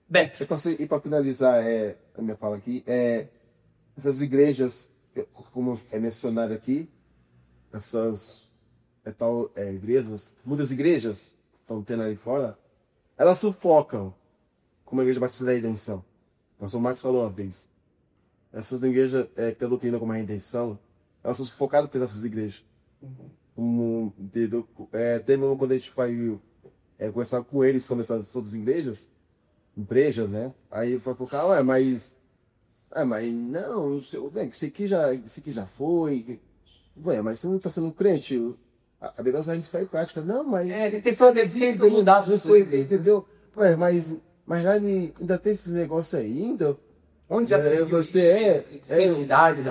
Beto. Eu posso ir para finalizar a minha fala aqui. Essas igrejas, como é mencionado aqui, essas igrejas, muitas igrejas estão tendo aí fora, elas sufocam como a Igreja Batista da Redenção. O pastor Marcos falou uma vez. Essas igrejas que têm a doutrina como a redenção, elas são sufocadas por essas igrejas. Até mesmo quando a gente vai conversar com eles sobre essas outras igrejas, né? Aí vai focar, mas não, isso aqui já foi. Ué, mas você não está sendo crente? A Bíblia a gente faz em prática. Não, mas... eles têm só de mudar as coisas. Entendeu? Ué, mas lá ainda tem esses negócios aí, ainda. Onde já se viu você santidade,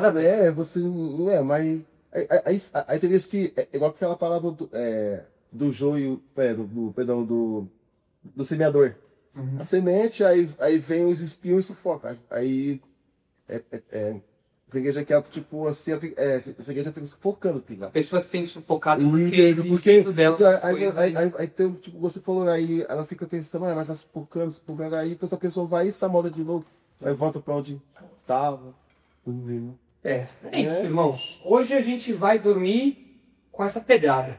você não é, mas aí tem vezes que é igual aquela palavra do joio, do semeador. A semente, aí vem os espinhos e sufoca. Aí essa igreja que é tipo assim, essa igreja fica sufocando, tá? A pessoa se sente sufocada porque exigindo dela. Aí tem, tipo, você falou aí, ela fica pensando, mas tá sufocando, aí a pessoa vai e se amoda de novo. Aí volta pra onde tava. É isso, irmãos. Hoje a gente vai dormir com essa pedrada.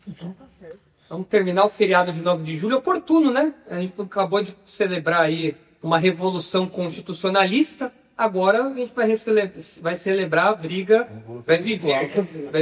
Tá certo. Vamos terminar o feriado de 9 de julho. Oportuno, né? A gente acabou de celebrar aí uma revolução constitucionalista. Agora a gente vai celebrar a briga, vai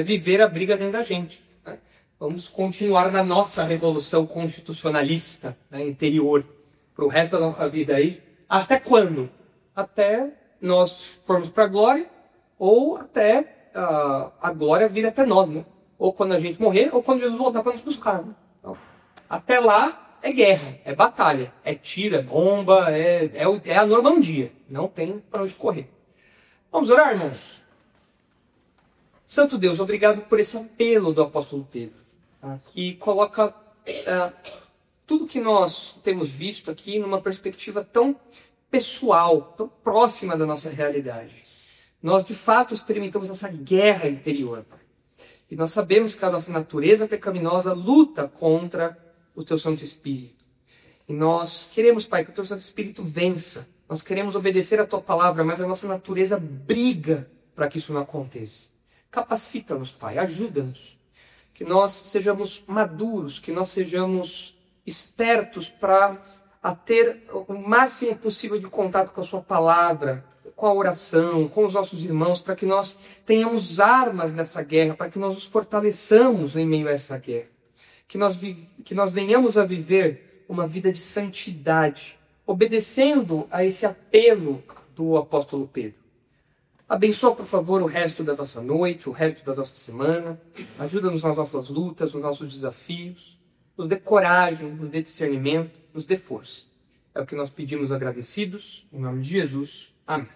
viver a briga dentro da gente. Né? Vamos continuar na nossa revolução constitucionalista, né, interior, para o resto da nossa vida aí. Até quando? Até nós formos para a glória, ou até a glória vir até nós, né? Ou quando a gente morrer, ou quando Jesus voltar para nos buscar. Né? Então, até lá é guerra, é batalha, é tiro, é bomba, é a Normandia. Não tem para onde correr. Vamos orar, irmãos? Santo Deus, obrigado por esse apelo do apóstolo Pedro, tá? Que coloca tudo que nós temos visto aqui numa perspectiva tão pessoal, tão próxima da nossa realidade. Nós, de fato, experimentamos essa guerra interior, Pai. E nós sabemos que a nossa natureza pecaminosa luta contra o Teu Santo Espírito. E nós queremos, Pai, que o Teu Santo Espírito vença. Nós queremos obedecer a Tua palavra, mas a nossa natureza briga para que isso não aconteça. Capacita-nos, Pai, ajuda-nos. Que nós sejamos maduros, que nós sejamos espertos para ter o máximo possível de contato com a sua palavra, com a oração, com os nossos irmãos, para que nós tenhamos armas nessa guerra, para que nós nos fortaleçamos em meio a essa guerra. Que nós venhamos a viver uma vida de santidade, obedecendo a esse apelo do apóstolo Pedro. Abençoa, por favor, o resto da nossa noite, o resto da nossa semana. Ajuda-nos nas nossas lutas, nos nossos desafios. Nos dê coragem, nos dê discernimento, nos dê força. É o que nós pedimos agradecidos. Em nome de Jesus. Amém.